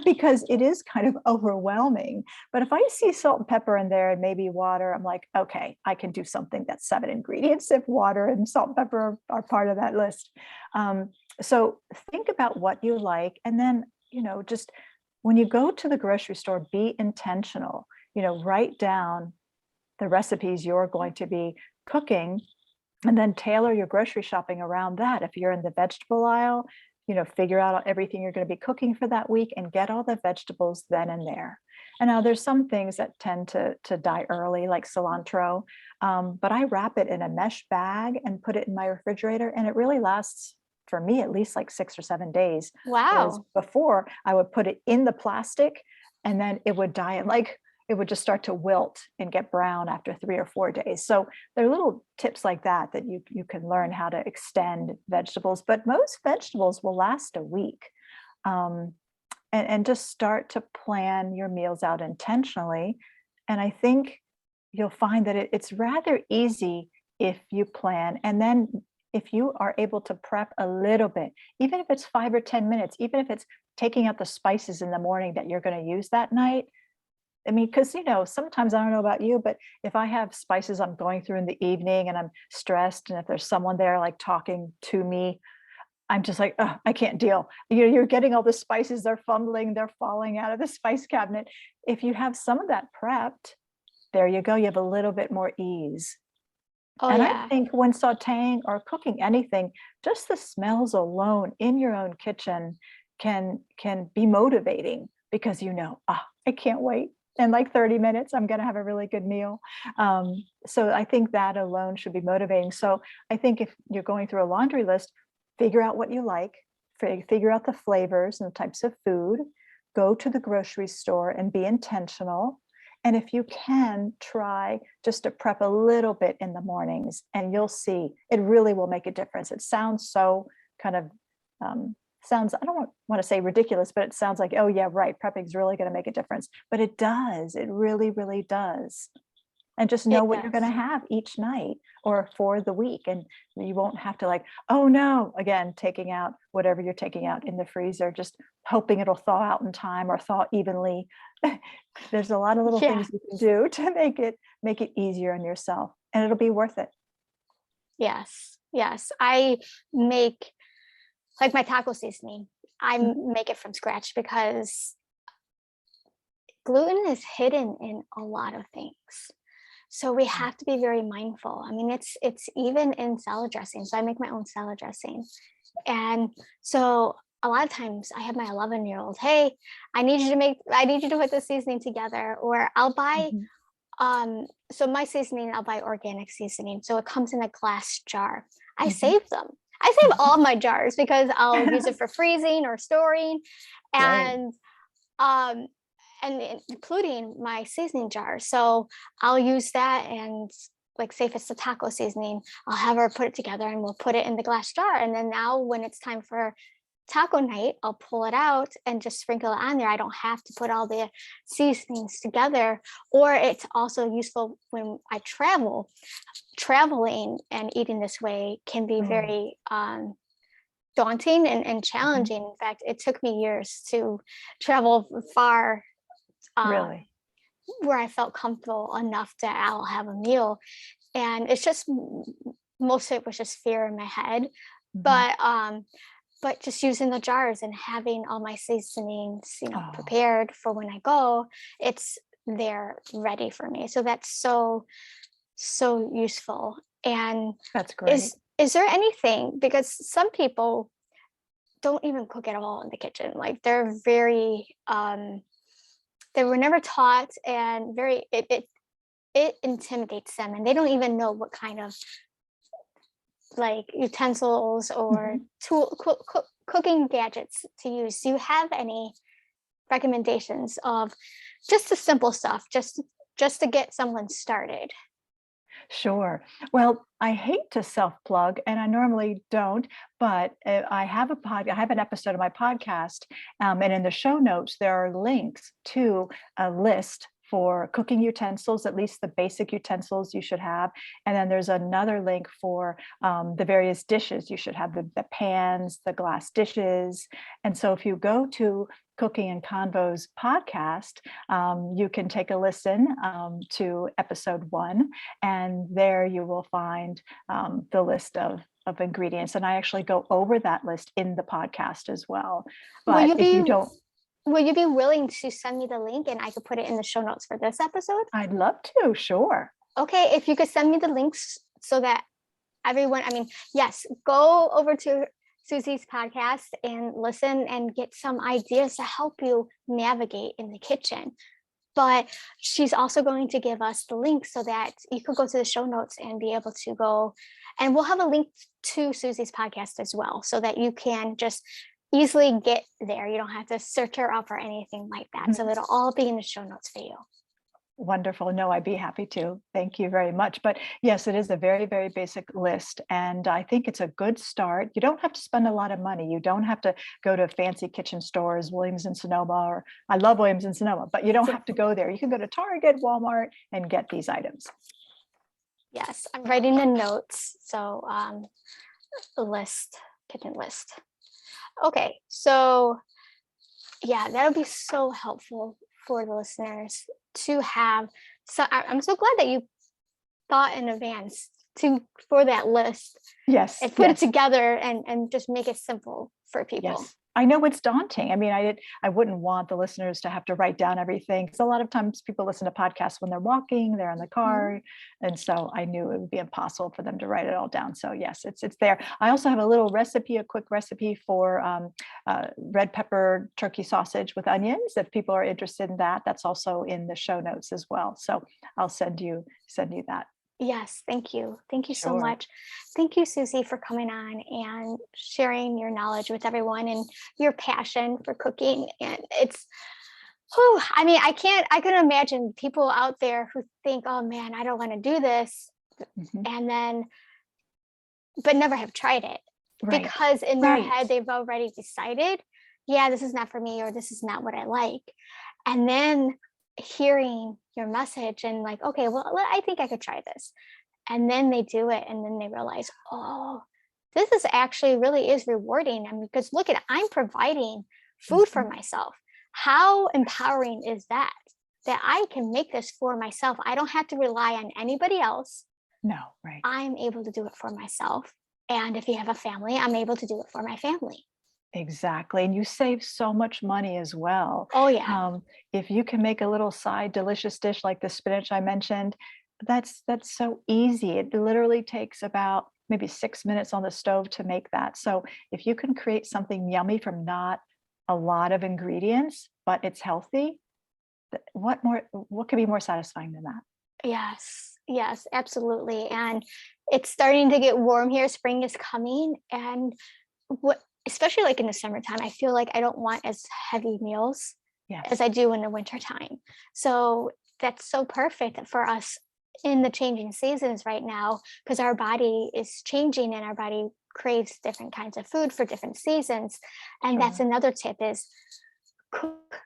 because it is kind of overwhelming. But if I see salt and pepper in there and maybe water, I'm like, okay, I can do something that's 7 ingredients if water and salt and pepper are part of that list. So think about what you like. And then, just when you go to the grocery store, be intentional, write down the recipes you're going to be cooking and then tailor your grocery shopping around that. If you're in the vegetable aisle, figure out everything you're going to be cooking for that week and get all the vegetables then and there. And now there's some things that tend to die early, like cilantro, but I wrap it in a mesh bag and put it in my refrigerator, and it really lasts, for me, at least like 6 or 7 days. Whereas Wow. before, I would put it in the plastic, and then it would die, and like it would just start to wilt and get brown after 3 or 4 days. So there are little tips like that you can learn how to extend vegetables, but most vegetables will last a week. And just start to plan your meals out intentionally. And I think you'll find that it's rather easy if you plan. And then if you are able to prep a little bit, even if it's 5 or 10 minutes, even if it's taking out the spices in the morning that you're going to use that night. I mean, because, sometimes, I don't know about you, but if I have spices I'm going through in the evening and I'm stressed, and if there's someone there like talking to me, I'm just like, "Ugh, I can't deal." You're getting all the spices, they're fumbling, they're falling out of the spice cabinet. If you have some of that prepped, there you go. You have a little bit more ease. Oh And I yeah. think when sautéing or cooking anything, just the smells alone in your own kitchen can be motivating, because I can't wait. In like 30 minutes, I'm going to have a really good meal. So I think that alone should be motivating. So I think if you're going through a laundry list, figure out what you like, figure out the flavors and the types of food, go to the grocery store and be intentional. And if you can, try just to prep a little bit in the mornings, and you'll see it really will make a difference. It sounds so kind of, I don't want to say ridiculous, but it sounds like, oh yeah, right, prepping is really going to make a difference. But it does. It really, really does. And just know It what you're going to does. have each night or for the week. And you won't have to, like, oh no, again, taking out whatever you're taking out in the freezer, just hoping it'll thaw out in time or thaw evenly. There's a lot of little Yeah. things you can do to make it easier on yourself, and it'll be worth it. Yes. Yes. I make like my taco seasoning. I Mhm. make it from scratch because gluten is hidden in a lot of things. So we have to be very mindful. I mean, it's even in salad dressing. So I make my own salad dressing. And so a lot of times I have my 11-year-old, hey, I need you to put the seasoning together, or I'll buy Mhm. so my seasoning, I'll buy organic seasoning. So it comes in a glass jar. I Mhm. save them. I save all my jars because I'll use it for freezing or storing. Great. And um including my seasoning jar. So I'll use that, and like say if it's the taco seasoning, I'll have her put it together and we'll put it in the glass jar. And then now when it's time for taco night, I'll pull it out and just sprinkle it on there. I don't have to put all the seasonings together. Or it's also useful when I travel. Traveling and eating this way can be Mm, very daunting and mhm. challenging. In fact, it took me years to travel far, uh, Really? where I felt comfortable enough that I'll have a meal. And it's just most of it was just fear in my head. Mhm. But just using the jars and having all my seasonings, Oh, prepared for when I go, it's there ready for me. So that's so useful. And that's great. is there anything, because some people don't even cook at all in the kitchen, like they're very they were never taught, and very it intimidates them, and they don't even know what kind of like utensils or Mhm. cooking gadgets to use. Do you have any recommendations of just the simple stuff, just to get someone started? Sure. Well, I hate to self-plug, and I normally don't, but I have an episode of my podcast, and in the show notes there are links to a list for cooking utensils, at least the basic utensils you should have, and then there's another link for the various dishes you should have, the pans, the glass dishes. And so if you go to Cooking and Convos podcast, you can take a listen to episode 1, and there you will find the list of ingredients. And I actually go over that list in the podcast as well. Will But you if be you don't, will you be willing to send me the link and I could put it in the show notes for this episode? I'd love to, sure. Okay, if you could send me the links so that everyone, I mean, yes, go over to Susie's podcast and listen and get some ideas to help you navigate in the kitchen. But she's also going to give us the link so that you could go to the show notes and be able to go. And we'll have a link to Susie's podcast as well, so that you can just easily get there. You don't have to search her up or anything like that. So it'll all be in the show notes for you. Wonderful. No, I'd be happy to. Thank you very much. But yes, it is a very, very basic list. And I think it's a good start. You don't have to spend a lot of money. You don't have to go to fancy kitchen stores, Williams and Sonoma, or I love Williams and Sonoma, but you don't have to go there. You can go to Target, Walmart, and get these items. Yes, I'm writing the notes. So the list, kitchen list. Okay, so yeah, that would be so helpful for the listeners to have. So I'm so glad that you thought in advance for that list. Yes. And put it together and just make it simple for people. Yes. I know it's daunting. I mean, I wouldn't want the listeners to have to write down everything, because a lot of times people listen to podcasts when they're walking, they're in the car. And so I knew it would be impossible for them to write it all down. So yes, it's there. I also have a little recipe, a quick recipe for red pepper turkey sausage with onions. If people are interested in that, that's also in the show notes as well. So I'll send you that. Yes, thank you. Thank you so Sure. much. Thank you, Susie, for coming on and sharing your knowledge with everyone and your passion for cooking. And it's, I mean, I can imagine people out there who think, oh man, I don't want to do this. And then, but never have tried it. Right. Because in their head, they've already decided, yeah, this is not for me, or this is not what I like. And then hearing your message and like, okay, well, I think I could try this. And then they do it. And then they realize, oh, this is actually really is rewarding. I mean, because look at, I'm providing food for myself. How empowering is that I can make this for myself? I don't have to rely on anybody else. No, right. I'm able to do it for myself. And if you have a family, I'm able to do it for my family. Exactly. And you save so much money as well. Oh, yeah. If you can make a little side delicious dish like the spinach I mentioned, that's so easy. It literally takes about maybe 6 minutes on the stove to make that. So if you can create something yummy from not a lot of ingredients, but it's healthy, what could be more satisfying than that? Yes, absolutely. And it's starting to get warm here. Spring is coming. And especially like in the summertime, I feel like I don't want as heavy meals as I do in the wintertime. So that's so perfect for us in the changing seasons right now, because our body is changing and our body craves different kinds of food for different seasons. And that's another tip, is cook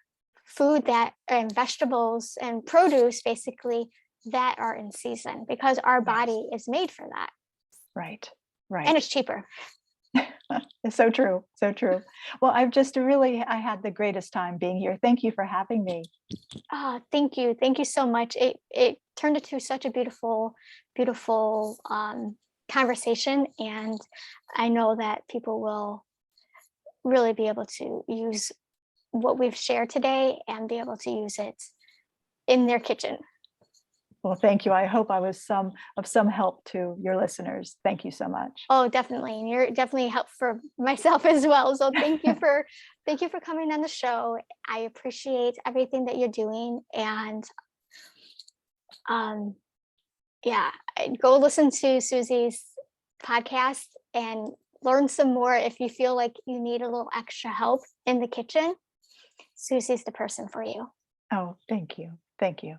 food and vegetables and produce basically that are in season, because our body is made for that. Right. And it's cheaper. It's so true. So true. Well, I had the greatest time being here. Thank you for having me. Thank you. Thank you so much. It turned into such a beautiful conversation. And I know that people will really be able to use what we've shared today and be able to use it in their kitchen. Well, thank you. I hope I was of some help to your listeners. Thank you so much. Oh, definitely. And you're definitely help for myself as well. So thank you for coming on the show. I appreciate everything that you're doing. And go listen to Susie's podcast and learn some more. If you feel like you need a little extra help in the kitchen, Susie's the person for you. Oh, thank you. Thank you.